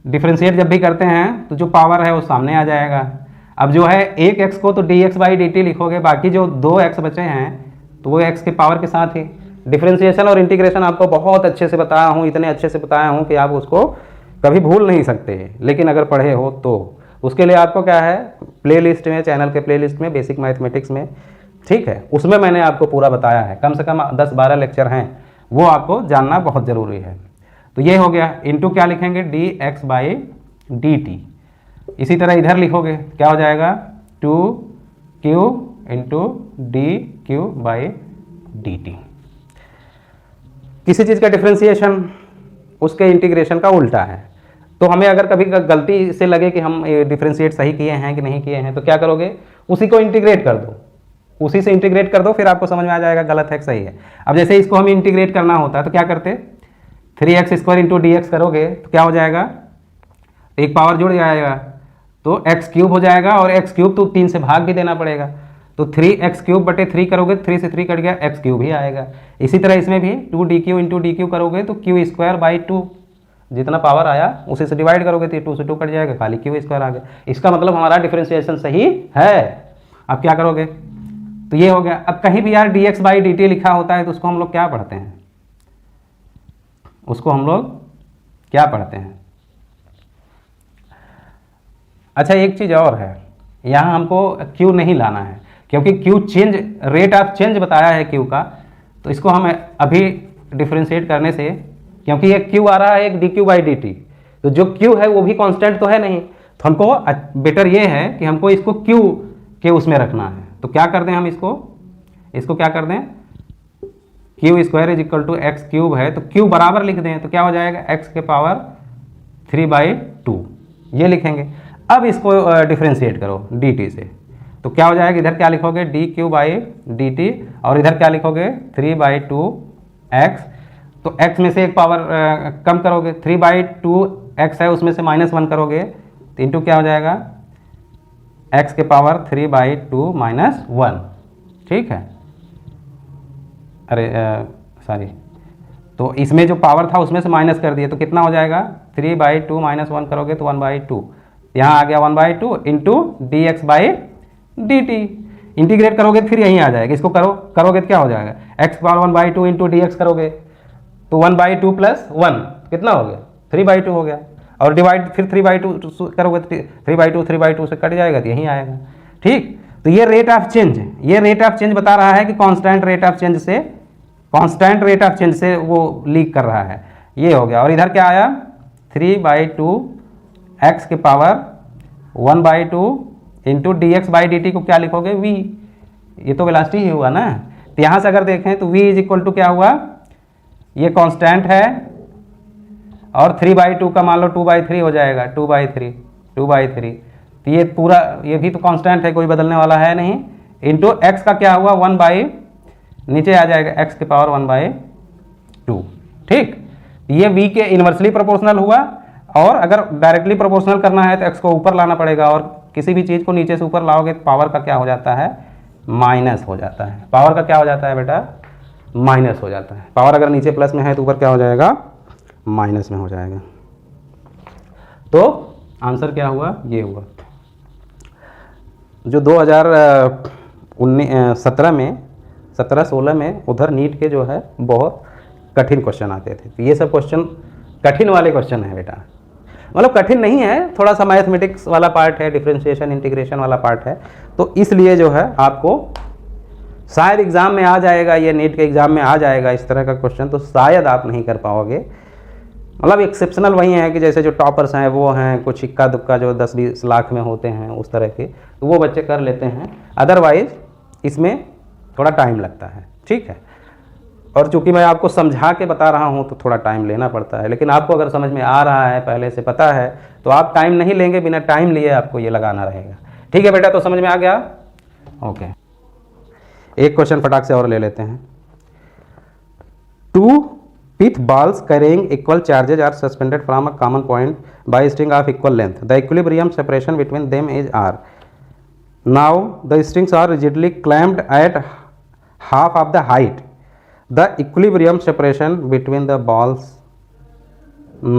डिफरेंशिएट जब भी करते हैं तो जो पावर है वो सामने आ जाएगा। अब जो है एक x को तो dx/dt लिखोगे, बाकी जो 2x बचे हैं तो वो x के पावर के साथ ही। डिफरेंशिएशन और इंटीग्रेशन आपको बहुत अच्छे से बताया हूँ, इतने अच्छे से बताया हूँ कि आप उसको कभी भूल नहीं सकते, लेकिन अगर पढ़े हो तो उसके लिए आपको क्या है, प्लेलिस्ट में, चैनल के प्लेलिस्ट में बेसिक मैथमेटिक्स में, ठीक है, उसमें मैंने आपको पूरा बताया है। कम से कम 10-12 लेक्चर हैं, वो आपको जानना बहुत ज़रूरी है। तो ये हो गया, इंटू क्या लिखेंगे, dx/dt। इसी तरह इधर लिखोगे क्या हो जाएगा, 2q इंटू dq/dt। किसी चीज़ का डिफरेंशिएशन उसके इंटीग्रेशन का उल्टा है। तो हमें अगर कभी गलती से लगे कि हम डिफरेंशिएट सही किए हैं कि नहीं किए हैं, तो क्या करोगे, उसी को इंटीग्रेट कर दो, उसी से इंटीग्रेट कर दो, फिर आपको समझ में आ जाएगा गलत है कि सही है। अब जैसे इसको हमें इंटीग्रेट करना होता है तो क्या करते, 3x² इंटू dx करोगे तो क्या हो जाएगा, एक पावर जुड़ जाएगा तो x³ हो जाएगा, और x³ तो 3 से भाग भी देना पड़ेगा, तो 3x³/3 करोगे, 3 से 3 कट गया, x³ ही आएगा। इसी तरह इसमें भी 2dq इंटू dq करोगे तो q²/2 जितना पावर आया उसी से डिवाइड करोगे तो 2 से 2 कट जाएगा, खाली q² आ गया। इसका मतलब हमारा डिफरेंशिएशन सही है। अब क्या करोगे, तो ये हो गया। अब कहीं भी यार dx/dt लिखा होता है तो उसको हम लोग क्या पढ़ते हैं, अच्छा एक चीज़ और है, यहाँ हमको q नहीं लाना है, क्योंकि q change, rate of change बताया है q का, तो इसको हम अभी डिफरेंशिएट करने से, क्योंकि ये q आ रहा है एक dq/dt, तो जो q है वो भी कांस्टेंट तो है नहीं, तो हमको बेटर ये है कि हमको इसको q के उसमें रखना है। तो क्या कर दें हम इसको क्या कर दें, q² is equal to x³ है, तो q बराबर लिख दें, तो क्या हो जाएगा, x के पावर 3/2 ये लिखेंगे। अब इसको डिफरेंशिएट करो dt से, तो क्या हो जाएगा, इधर क्या लिखोगे, dq/dt, और इधर क्या लिखोगे, 3/2x, तो x में से एक पावर कम करोगे, 3/2x है उसमें से -1 करोगे तो इंटू क्या हो जाएगा, x के पावर 3/2 -1। ठीक है, अरे सॉरी, तो इसमें जो पावर था उसमें से माइनस कर दिए तो कितना हो जाएगा, 3/2 -1 करोगे तो 1/2, यहाँ आ गया 1/2 इंटू dx/dt। इंटीग्रेट करोगे तो फिर यहीं आ जाएगा, इसको करोगे तो क्या हो जाएगा, x पावर 1/2 इंटू dx करोगे तो 1/2 + 1 कितना हो गया, 3/2 हो गया, और डिवाइड फिर 3/2 करोगे तो 3/2 से कट जाएगा तो यहीं आएगा। ठीक। तो ये रेट ऑफ चेंज, ये रेट ऑफ चेंज बता रहा है कि कांस्टेंट रेट ऑफ चेंज से, कांस्टेंट रेट ऑफ चेंज से वो लीक कर रहा है। ये हो गया। और इधर क्या आया 3/2 x के power 1/2 into D x by D T को क्या लिखोगे v, ये तो वेलोसिटी ही हुआ ना। तो यहाँ से अगर देखें तो v इज इक्वल टू क्या हुआ, ये कांस्टेंट है और 3/2 का मान लो 2/3 हो जाएगा, 2/3। तो ये पूरा ये भी तो कांस्टेंट है, कोई बदलने वाला है नहीं, इंटू x का क्या हुआ 1/, नीचे आ जाएगा x के पावर 1/2। ठीक, ये v के इन्वर्सली प्रोपोर्शनल हुआ। और अगर डायरेक्टली प्रोपोर्शनल करना है तो x को ऊपर लाना पड़ेगा, और किसी भी चीज़ को नीचे से ऊपर लाओगे तो पावर का क्या हो जाता है, माइनस हो जाता है। पावर का क्या हो जाता है बेटा, माइनस हो जाता है। पावर अगर नीचे प्लस में है तो ऊपर क्या हो जाएगा, माइनस में हो जाएगा। तो आंसर क्या हुआ, ये हुआ। जो 2017 में 17-16 में उधर नीट के जो है बहुत कठिन क्वेश्चन आते थे। तो ये सब क्वेश्चन कठिन वाले क्वेश्चन है बेटा, मतलब कठिन नहीं है, थोड़ा सा मैथमेटिक्स वाला पार्ट है, डिफरेंशिएशन इंटीग्रेशन वाला पार्ट है। तो इसलिए जो है आपको शायद एग्ज़ाम में आ जाएगा, ये नीट के एग्ज़ाम में आ जाएगा इस तरह का क्वेश्चन, तो शायद आप नहीं कर पाओगे। मतलब एक्सेप्शनल वही है कि जैसे जो टॉपर्स हैं वो हैं, कुछ इक्का दुक्का जो 10-20 लाख में होते हैं उस तरह के, तो वो बच्चे कर लेते हैं। अदरवाइज इसमें थोड़ा टाइम लगता है। ठीक है, और चूंकि मैं आपको समझा के बता रहा हूँ तो थोड़ा टाइम लेना पड़ता है, लेकिन आपको अगर समझ में आ रहा है, पहले से पता है, तो आप टाइम नहीं लेंगे, बिना टाइम लिए आपको ये लगाना रहेगा। ठीक है बेटा, तो समझ में आ गया। ओके, एक क्वेश्चन फटाक से और ले लेते हैं। 2 pith balls carrying equal charges are suspended from a common point by a string of equal length. The equilibrium separation between them is r. Now the strings are rigidly clamped at half of the height. The equilibrium separation between the balls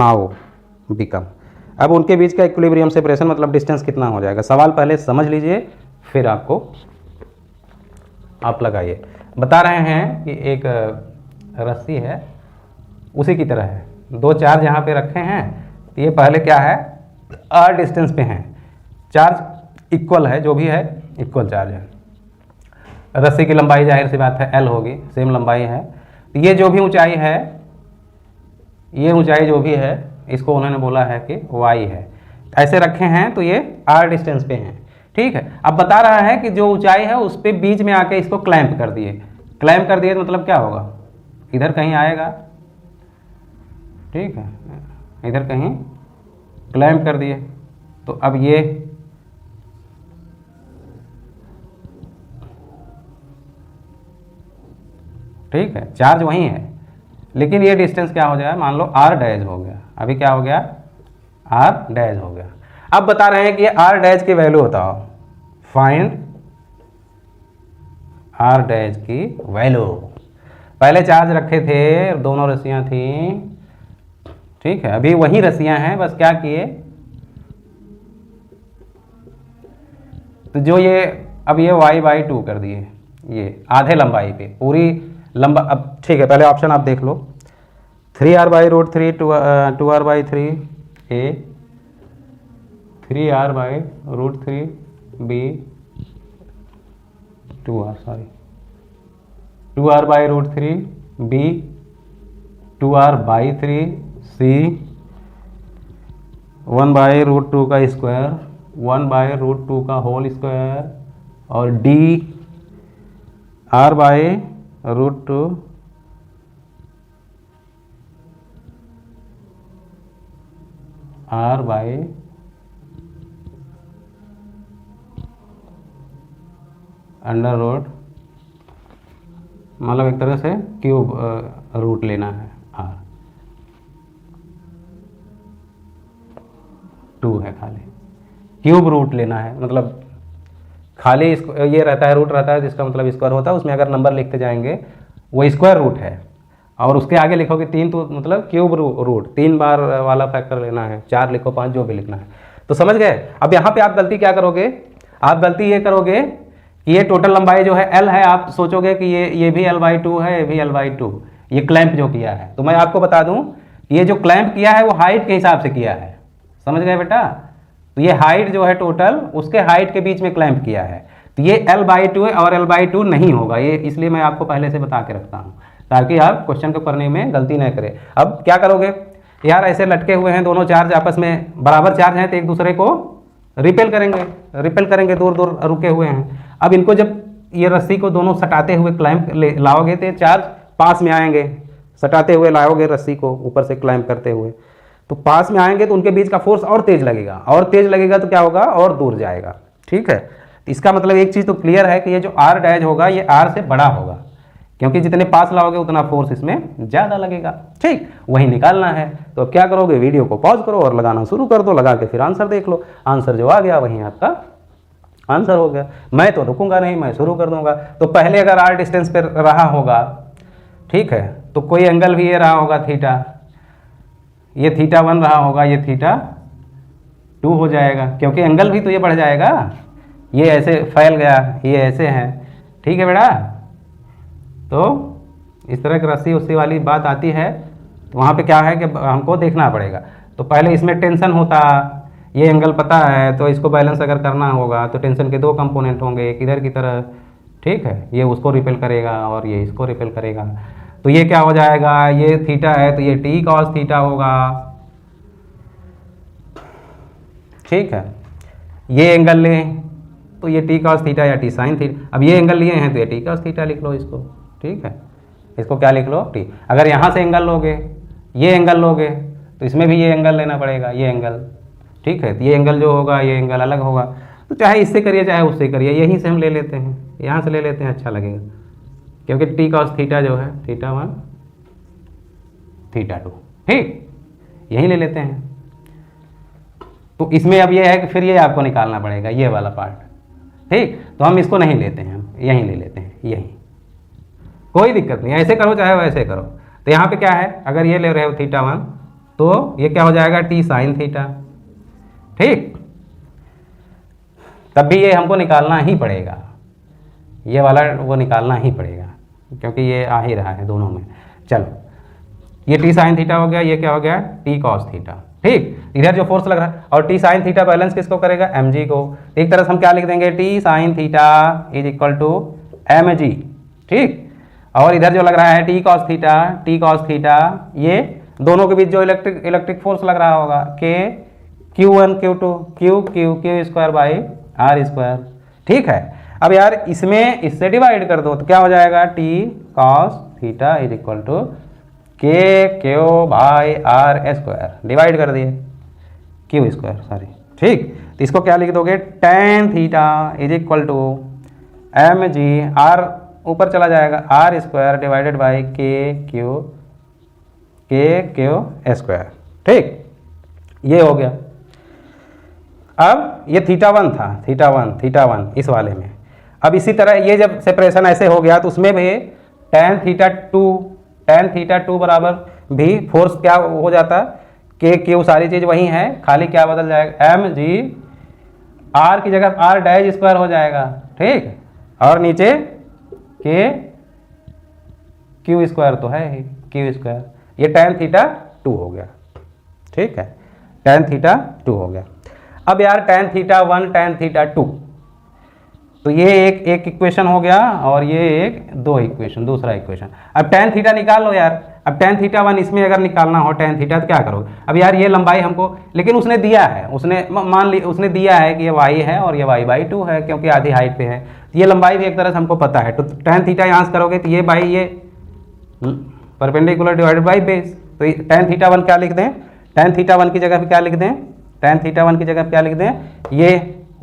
now become. अब उनके बीच का equilibrium separation मतलब distance कितना हो जाएगा। सवाल पहले समझ लीजिए, फिर आपको आप लगाइए। बता रहे हैं कि एक रस्सी है, उसी की तरह है, 2 चार्ज यहाँ पे रखे हैं। तो ये पहले क्या है, r डिस्टेंस पे हैं, चार्ज इक्वल है, जो भी है इक्वल चार्ज है। रस्सी की लंबाई जाहिर सी बात है l होगी, सेम लंबाई है। तो ये जो भी ऊंचाई है, ये ऊंचाई जो भी है, इसको उन्होंने बोला है कि y है। ऐसे रखे हैं तो ये r डिस्टेंस पे हैं। ठीक है, अब बता रहा है कि जो ऊंचाई है उस पर बीच में आके इसको क्लैंप कर दिए। क्लैंप कर दिए तो मतलब क्या होगा, इधर कहीं आएगा। ठीक है, इधर कहीं क्लैंप कर दिए, तो अब ये ठीक है, चार्ज वही है, लेकिन ये डिस्टेंस क्या हो जाए, मान लो r डैश हो गया। अभी क्या हो गया, r डैश हो गया। अब बता रहे हैं कि r डैश की वैल्यू बताओ, फाइंड r डैश की वैल्यू। पहले चार्ज रखे थे, दोनों रस्सियां थी। ठीक है, अभी वही रस्सियां हैं, बस क्या किए, तो जो ये अब ये y/2 कर दिए, ये आधे लंबाई पे पूरी लंबा। अब ठीक है, पहले ऑप्शन आप देख लो, 3r/√3 2r/3 a, 3r/√3 b, 2r/√3 b, 2r/3 c, 1/√2 का स्क्वायर, 1/√2 का होल स्क्वायर, और d r/√2 r/, under root, मतलब एक तरह से क्यूब रूट लेना है, r 2 है खाली, क्यूब रूट लेना है, मतलब खाली ये रहता है, रूट रहता है जिसका मतलब स्क्वायर होता है, उसमें अगर नंबर लिखते जाएंगे वो स्क्वायर रूट है, और उसके आगे लिखोगे 3 तो मतलब क्यूब रूट, 3 बार वाला फैक्टर लेना है, 4 लिखो 5 जो भी लिखना है। तो समझ गए। अब यहाँ पे आप गलती क्या करोगे, आप गलती ये करोगे कि ये टोटल लंबाई जो है l है, आप सोचोगे कि ये भी l/2 है, ये भी l/2, ये क्लैंप जो किया है। तो मैं आपको बता दूं कि ये जो क्लैंप किया है वो हाइट के हिसाब से किया है, समझ गए बेटा। तो ये हाइट जो है टोटल उसके हाइट के बीच में क्लैंप किया है, तो ये L/2 है और L/2 नहीं होगा, ये इसलिए मैं आपको पहले से बता के रखता हूँ ताकि आप क्वेश्चन को करने में गलती नहीं करें। अब क्या करोगे यार, ऐसे लटके हुए हैं दोनों चार्ज, आपस में बराबर चार्ज हैं तो एक दूसरे को रिपेल करेंगे, दूर दूर रुके हुए हैं। अब इनको जब ये रस्सी को दोनों सटाते हुए क्लाइंब लाओगे तो चार्ज पास में आएंगे, सटाते हुए लाओगे रस्सी को ऊपर से क्लाइंब करते हुए, तो पास में आएंगे तो उनके बीच का फोर्स और तेज लगेगा, तो क्या होगा और दूर जाएगा। ठीक है, इसका मतलब एक चीज़ तो क्लियर है कि ये जो R डैश होगा ये R से बड़ा होगा, क्योंकि जितने पास लाओगे उतना फोर्स इसमें ज़्यादा लगेगा। ठीक, वही निकालना है। तो अब क्या करोगे, वीडियो को पॉज करो और लगाना शुरू कर दो, लगा के फिर आंसर देख लो, आंसर जो आ गया वही आपका आंसर हो गया। मैं तो रुकूंगा नहीं, मैं शुरू कर दूंगा। तो पहले अगर R डिस्टेंस पर रहा होगा, ठीक है, तो कोई एंगल भी ये रहा होगा थीटा, ये θ1 रहा होगा, ये θ2 हो जाएगा, क्योंकि एंगल भी तो ये बढ़ जाएगा, ये ऐसे फैल गया, ये ऐसे है। ठीक है बेटा, तो इस तरह की रस्सी उस्सी वाली बात आती है, तो वहाँ पे क्या है कि हमको देखना पड़ेगा। तो पहले इसमें टेंशन होता, ये एंगल पता है, तो इसको बैलेंस अगर करना होगा तो टेंशन के दो कंपोनेंट होंगे, एक इधर की तरह, ठीक है, ये उसको रिपेल करेगा और ये इसको रिपेल करेगा। तो ये क्या हो जाएगा, ये थीटा है तो ये t cos थीटा होगा। ठीक है, ये एंगल लें तो ये t cos थीटा या t sin थीटा। अब ये एंगल लिए हैं तो ये t cos थीटा लिख लो इसको। ठीक है, इसको क्या लिख लो t। अगर यहाँ से एंगल लोगे, ये एंगल लोगे, तो इसमें भी ये एंगल लेना पड़ेगा, ये एंगल। ठीक है, तो ये एंगल जो होगा ये एंगल अलग होगा, तो चाहे इससे करिए चाहे उससे करिए, यहीं से हम ले लेते हैं, यहाँ से ले लेते हैं, अच्छा लगेगा, क्योंकि t cos थीटा जो है θ1 θ2, ठीक, यही ले लेते हैं। तो इसमें अब ये है कि फिर ये आपको निकालना पड़ेगा, ये वाला पार्ट। ठीक, तो हम इसको नहीं लेते हैं, हम यहीं ले लेते हैं, यहीं, कोई दिक्कत नहीं, ऐसे करो चाहे वैसे करो। तो यहाँ पे क्या है, अगर ये ले रहे हो θ1 तो ये क्या हो जाएगा t sin थीटा। ठीक, तब भी ये हमको निकालना ही पड़ेगा, ये वाला वो निकालना ही पड़ेगा, क्योंकि ये आ ही रहा है दोनों में। चलो, ये t sin थीटा हो गया, ये क्या हो गया t cos थीटा। ठीक, इधर जो फोर्स लग रहा है, और t sin थीटा बैलेंस किसको करेगा, mg को। एक तरह से हम क्या लिख देंगे, t sin theta is equal to mg। ठीक, और इधर जो लग रहा है t cos थीटा, ये दोनों के बीच जो इलेक्ट्रिक फोर्स लग रहा होगा k q1 q2 q square by r square. ठीक है, अब यार इसमें इससे डिवाइड कर दो तो क्या हो जाएगा, t cos theta is equal to k q by r square, divide कर दिए q स्क्वायर, सॉरी। ठीक, तो इसको क्या लिख दोगे, tan theta is equal to mg, r ऊपर चला जाएगा, r square divided by k q square. ठीक, ये हो गया। अब ये θ1 था, θ1 इस वाले में। अब इसी तरह ये जब सेपरेशन ऐसे हो गया तो उसमें भी tan θ2 बराबर भी फोर्स क्या हो जाता, k q सारी चीज़ वही है, खाली क्या बदल जाएगा, mg, r की जगह r डैश स्क्वायर हो जाएगा। ठीक, और नीचे k q स्क्वायर तो है ही, q स्क्वायर, ये tan θ2 हो गया। ठीक है, tan θ2 हो गया। अब यार tan θ1 tan θ2, तो ये एक इक्वेशन हो गया और ये एक दो इक्वेशन, दूसरा इक्वेशन। अब tan थीटा निकाल लो यार। अब tan θ1 इसमें अगर निकालना हो tan थीटा तो क्या करोगे, अब यार ये लंबाई हमको, लेकिन उसने दिया है, उसने मान ली उसने दिया है कि ये y है और ये y/2 है, क्योंकि आधी हाइट पे है, तो ये लंबाई भी एक तरह से हमको पता है। तो tan थीटा यहाँ से करोगे तो ये बाई ये परपेंडिकुलर डिवाइडेड बाई बेस, तो tan θ1 क्या लिख दें, tan θ1 की जगह पे क्या लिख दें, tan θ1 की जगह पे क्या लिख दें, ये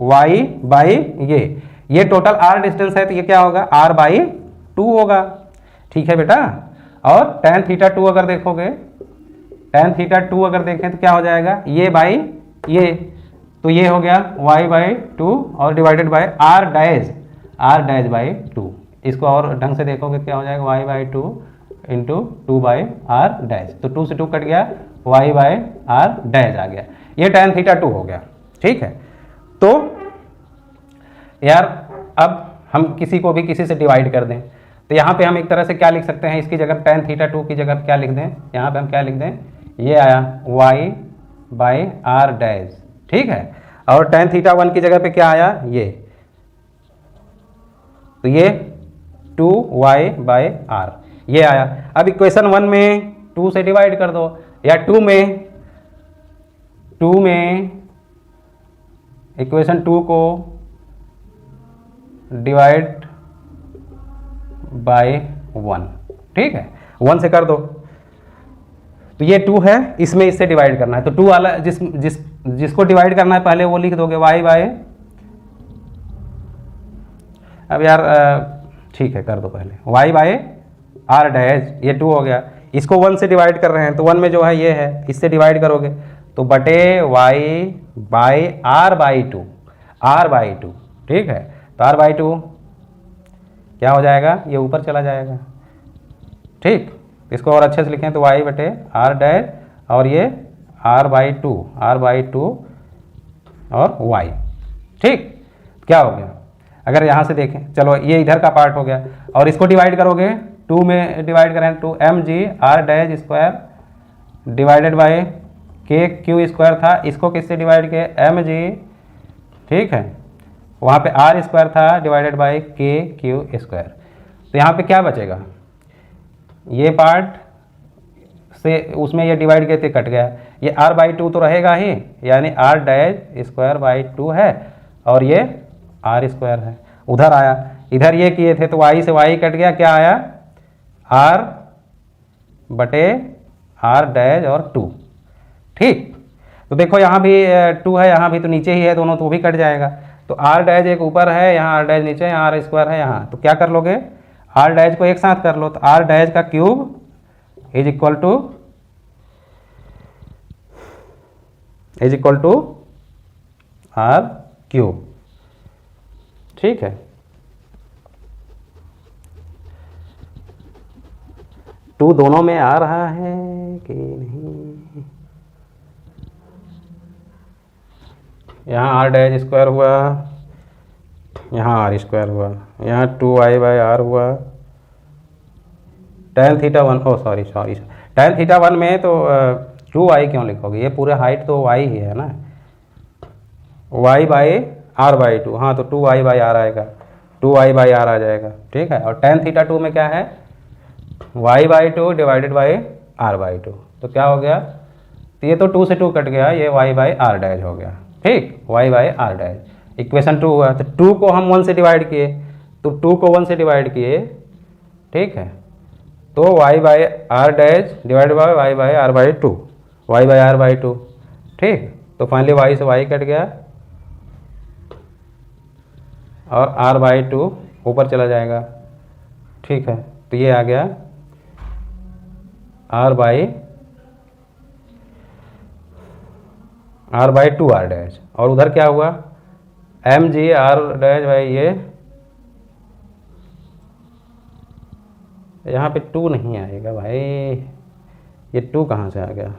y बाई ये टोटल r डिस्टेंस है तो ये क्या होगा, r/2 होगा। ठीक है बेटा, और tan θ2 अगर देखोगे, tan θ2 अगर देखें तो क्या हो जाएगा, ये बाई ये, तो ये हो गया y/2 और डिवाइडेड बाई r/2। इसको और ढंग से देखोगे क्या हो जाएगा, y/2 इंटू 2/r डैश, तो 2 से 2 कट गया, y/r डैश आ गया, ये tan θ2 हो गया। ठीक है, तो यार अब हम किसी को भी किसी से डिवाइड कर दें तो यहाँ पे हम एक तरह से क्या लिख सकते हैं, इसकी जगह tan θ2 की जगह क्या लिख दें, यहाँ पे हम क्या लिख दें, ये आया y/r डैश। ठीक है, और tan थीटा 1 की जगह पे क्या आया, ये, तो ये 2y/r ये आया। अब इक्वेशन 1 में 2 से डिवाइड कर दो, या 2 में इक्वेशन 2 को डिवाइड बाय 1, ठीक है, 1 से कर दो, तो ये 2 है, इसमें इससे डिवाइड करना है, तो 2 वाला जिसको डिवाइड करना है पहले वो लिख दोगे y/, अब यार ठीक है कर दो पहले, y/r', ये 2 हो गया, इसको 1 से डिवाइड कर रहे हैं तो 1 में जो है ये है, इससे डिवाइड करोगे तो बटे y/r/2, r/2, ठीक है, तो r/2 क्या हो जाएगा, ये ऊपर चला जाएगा, ठीक, इसको और अच्छे से लिखें तो y/r' और ये r/2 और y, ठीक, क्या हो गया, अगर यहाँ से देखें, चलो ये इधर का पार्ट हो गया, और इसको डिवाइड करोगे, 2 में डिवाइड करें तो mg/r' डिवाइडेड बाय k² था, इसको किससे डिवाइड किया, mg, ठीक है, वहाँ पे r² था डिवाइडेड बाय k², तो यहाँ पे क्या बचेगा, ये पार्ट से उसमें ये डिवाइड किए थे कट गया, ये r/2 तो रहेगा ही, यानी r'² है, और ये r² है, उधर आया, इधर ये किए थे तो y से y कट गया, क्या आया, r/r' और 2, ठीक, तो देखो यहाँ भी 2 है, यहाँ भी तो नीचे ही है दोनों, तो वो भी कट जाएगा, तो r' एक ऊपर है, यहाँ r' नीचे, यहाँ r² है यहाँ, तो क्या कर लोगे, r' को एक साथ कर लो, तो r' का cube is equal to r³, ठीक है, 2 दोनों में आ रहा है कि नहीं, यहाँ r' हुआ, यहाँ r² हुआ, यहाँ 2y/r हुआ, tan थीटा 1, ओ सॉरी tan थीटा 1 में तो 2y क्यों लिखोगे, ये पूरा हाइट तो y ही है ना, y/r/2, हाँ तो 2y/r आएगा, 2y/r आ जाएगा, ठीक है, और tan थीटा 2 में क्या है, y/2 डिवाइडेड बाय r/2, तो क्या हो गया, तो ये तो 2 से 2 कट गया, ये y/r' हो गया, ठीक, y/r', इक्वेशन 2 हुआ, तो 2 को हम 1 से डिवाइड किए, तो 2 को 1 से डिवाइड किए, ठीक है, तो y/r' divide by y/r/2, y/r/2, ठीक, तो फाइनली y से y कट गया, और r/2 ऊपर चला जाएगा, ठीक है, तो ये आ गया r/2r', और उधर क्या हुआ, mg/r' भाई, ये यहाँ पे 2 नहीं आएगा भाई, ये 2 कहाँ से आ गया,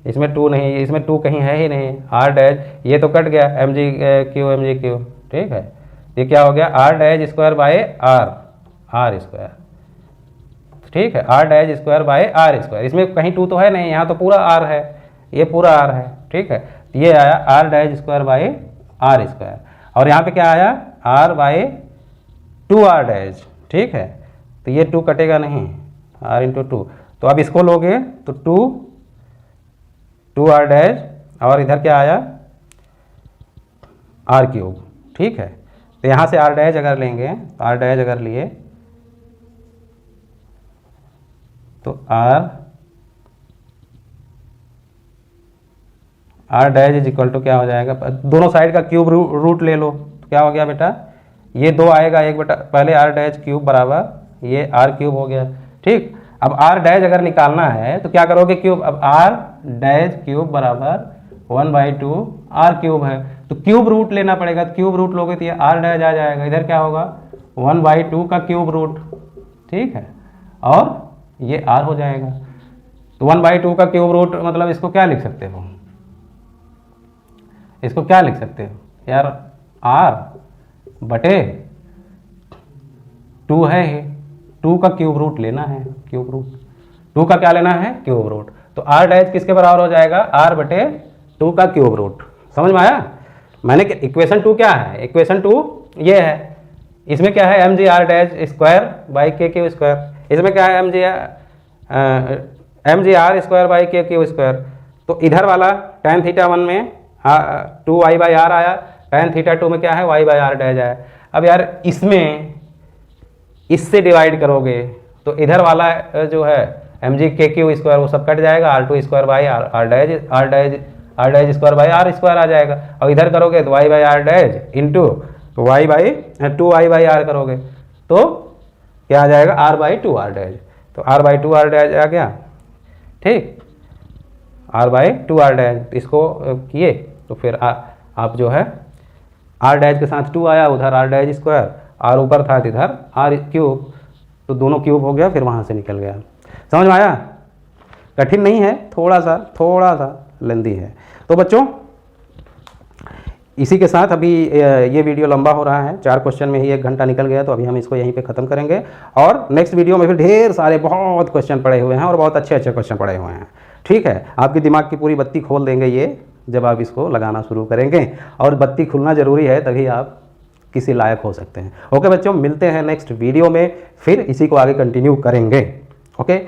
इसमें 2 नहीं, इसमें 2 कहीं है ही नहीं, r', ये तो कट गया, mg3, ठीक है, ये क्या हो गया, r'² बाय r², ठीक है, r'² बाय r², इसमें कहीं 2 तो है नहीं, यहाँ तो पूरा r है, ये पूरा r है, ठीक है, ये आया r'² बाय r², और यहाँ पे क्या आया, r/2r', ठीक है, तो ये 2 कटेगा नहीं, r/2, तो अब इसको लोगे तो 2r', और इधर क्या आया, r³, ठीक है, तो यहाँ से r' अगर लेंगे, r' अगर लिए तो r' इज इक्वल टू क्या हो जाएगा, दोनों साइड का क्यूब रूट ले लो, तो क्या हो गया बेटा, ये 2 आएगा, एक बेटा पहले r' बराबर ये r³ हो गया, ठीक, अब r' अगर निकालना है तो क्या करोगे, क्यूब, अब r' बराबर 1/2 r³ है, तो क्यूब रूट लेना पड़ेगा, तो क्यूब रूट लोगे तो ये r' आ जाएगा, इधर क्या होगा, 1/2 का क्यूब रूट, ठीक है, और ये r हो जाएगा, तो 1/2 का क्यूब रूट मतलब इसको क्या लिख सकते हो, इसको क्या लिख सकते हो यार, r बटे 2 है, 2 का क्यूब रूट लेना है, क्यूब रूट 2 का क्या लेना है, क्यूब रूट, तो आर डैश किसके बराबर हो जाएगा, आर बटे 2 का क्यूब रूट। समझ में आया? मैंने इक्वेशन 2 क्या है, इक्वेशन 2 ये है, इसमें क्या है m g r dash square by k q square, इसमें क्या है m g r square by k q square. तो इधर वाला tan थीटा 1 में 2 y बाई आर आया, tan थीटा 2 में क्या है y बाई आर डैश आया। अब यार इसमें इससे डिवाइड करोगे तो इधर वाला जो है एम जी के क्यू स्क्वायर वो सब कट जाएगा, r two square by r dash square by r square आ जाएगा। और इधर करोगे तो y by r dash into y by 2y by r करोगे तो क्या आ जाएगा, r बाई 2 आर डैश। तो r बाई 2 आर डैश आ गया, ठीक, r बाई 2 आर डैश। इसको किए तो फिर आप जो है r डैश के साथ 2 आया, उधर r डैश स्क्वायर, r ऊपर था इधर r क्यूब, तो दोनों क्यूब हो गया, फिर वहाँ से निकल गया। समझ में आया? कठिन नहीं है, थोड़ा सा लेंदी है। तो बच्चों इसी के साथ अभी ये वीडियो लंबा हो रहा है, 4 क्वेश्चन में ही 1 घंटा निकल गया, तो अभी हम इसको यहीं पे ख़त्म करेंगे। और नेक्स्ट वीडियो में फिर ढेर सारे बहुत क्वेश्चन पड़े हुए हैं और बहुत अच्छे क्वेश्चन पड़े हुए हैं, ठीक है। आपके दिमाग की पूरी बत्ती खोल देंगे ये जब आप इसको लगाना शुरू करेंगे, और बत्ती खुलना ज़रूरी है, तभी आप किसी लायक हो सकते हैं। ओके बच्चों, मिलते हैं नेक्स्ट वीडियो में, फिर इसी को आगे कंटिन्यू करेंगे। ओके।